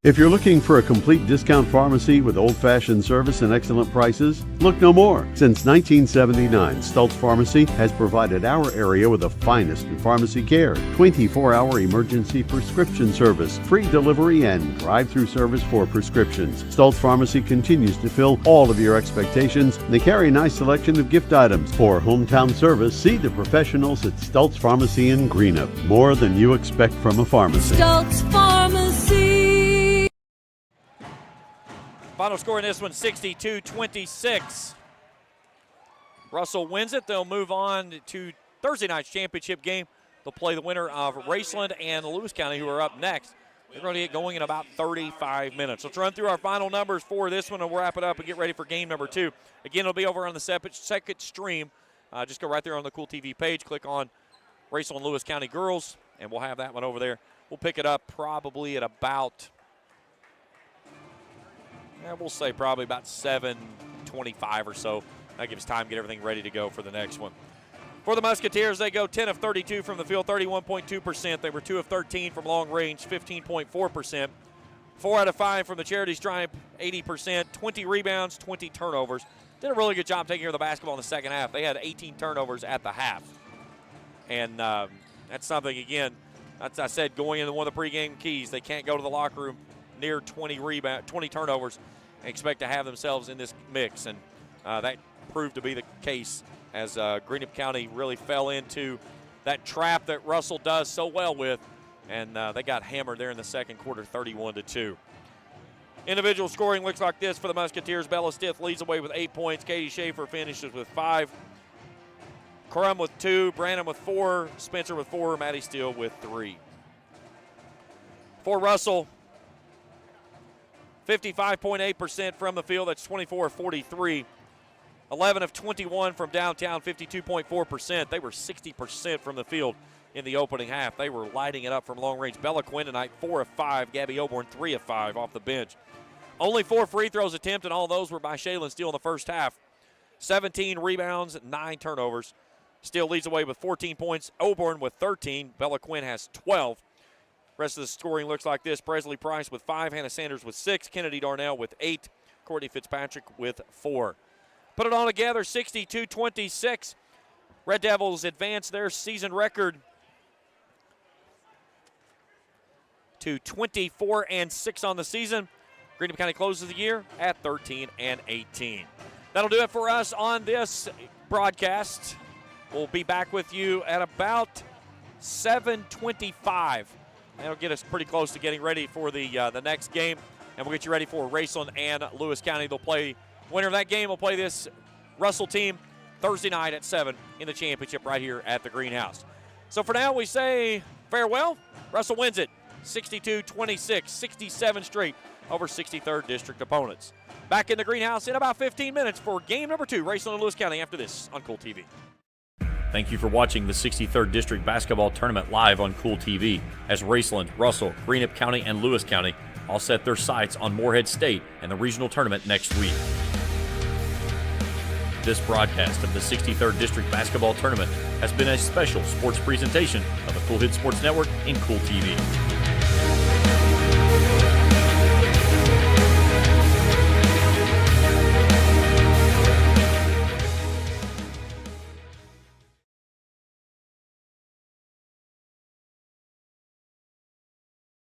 If you're looking for a complete discount pharmacy with old-fashioned service and excellent prices, look no more. Since 1979, Stultz Pharmacy has provided our area with the finest in pharmacy care, 24-hour emergency prescription service, free delivery, and drive-through service for prescriptions. Stultz Pharmacy continues to fill all of your expectations, and they carry a nice selection of gift items. For hometown service, see the professionals at Stultz Pharmacy in Greenup. More than you expect from a pharmacy. Stultz Pharmacy. Final score in this one, 62-26. Russell wins it. They'll move on to Thursday night's championship game. They'll play the winner of Raceland and Lewis County, who are up next. They're going to get going in about 35 minutes. Let's run through our final numbers for this one, and we'll wrap it up and get ready for game number 2. Again, it'll be over on the second stream. Just go right there on the Kool TV page, click on Raceland and Lewis County Girls, and we'll have that one over there. We'll pick it up probably at about, we'll say probably about 7:25 or so. That gives time to get everything ready to go for the next one. For the Musketeers, they go 10 of 32 from the field, 31.2%. They were 2 of 13 from long range, 15.4%. 4 out of 5 from the charity stripe, 80%. 20 rebounds, 20 turnovers. Did a really good job taking care of the basketball in the second half. They had 18 turnovers at the half. And that's something, again, as I said, going into one of the pregame keys, they can't go to the locker room near 20 turnovers and expect to have themselves in this mix. And that proved to be the case as Greenup County really fell into that trap that Russell does so well with. And they got hammered there in the second quarter, 31-2. Individual scoring looks like this for the Musketeers. Bella Stith leads away with 8 points. Katie Schaefer finishes with 5. Crum with 2. Brandon with 4. Spencer with 4. Maddie Steele with 3. For Russell, 55.8% from the field. That's 24 of 43. 11 of 21 from downtown, 52.4%. They were 60% from the field in the opening half. They were lighting it up from long range. Bella Quinn tonight, 4 of 5. Gabby Oborn, 3 of 5 off the bench. Only 4 free throws attempted, and all those were by Shaylin Steele in the first half. 17 rebounds, 9 turnovers. Steele leads away with 14 points. Oborn with 13. Bella Quinn has 12. Rest of the scoring looks like this. Presley Price with 5. Hannah Sanders with 6. Kennedy Darnell with 8. Courtney Fitzpatrick with 4. Put it all together, 62-26. Red Devils advance their season record to 24-6 on the season. Greenup County closes the year at 13-18. That'll do it for us on this broadcast. We'll be back with you at about 7:25. That'll get us pretty close to getting ready for the next game, and we'll get you ready for Raceland and Lewis County. They'll play. Winner of that game will play this Russell team Thursday night at 7 in the championship right here at the Greenhouse. So for now, we say farewell. Russell wins it 62-26, 67 straight over 63rd District opponents. Back in the Greenhouse in about 15 minutes for game number 2, Raceland and Lewis County after this on Kool TV. Thank you for watching the 63rd District Basketball Tournament live on Kool TV as Raceland, Russell, Greenup County, and Lewis County all set their sights on Morehead State and the regional tournament next week. This broadcast of the 63rd District Basketball Tournament has been a special sports presentation of the Kool Sports Network and Kool TV.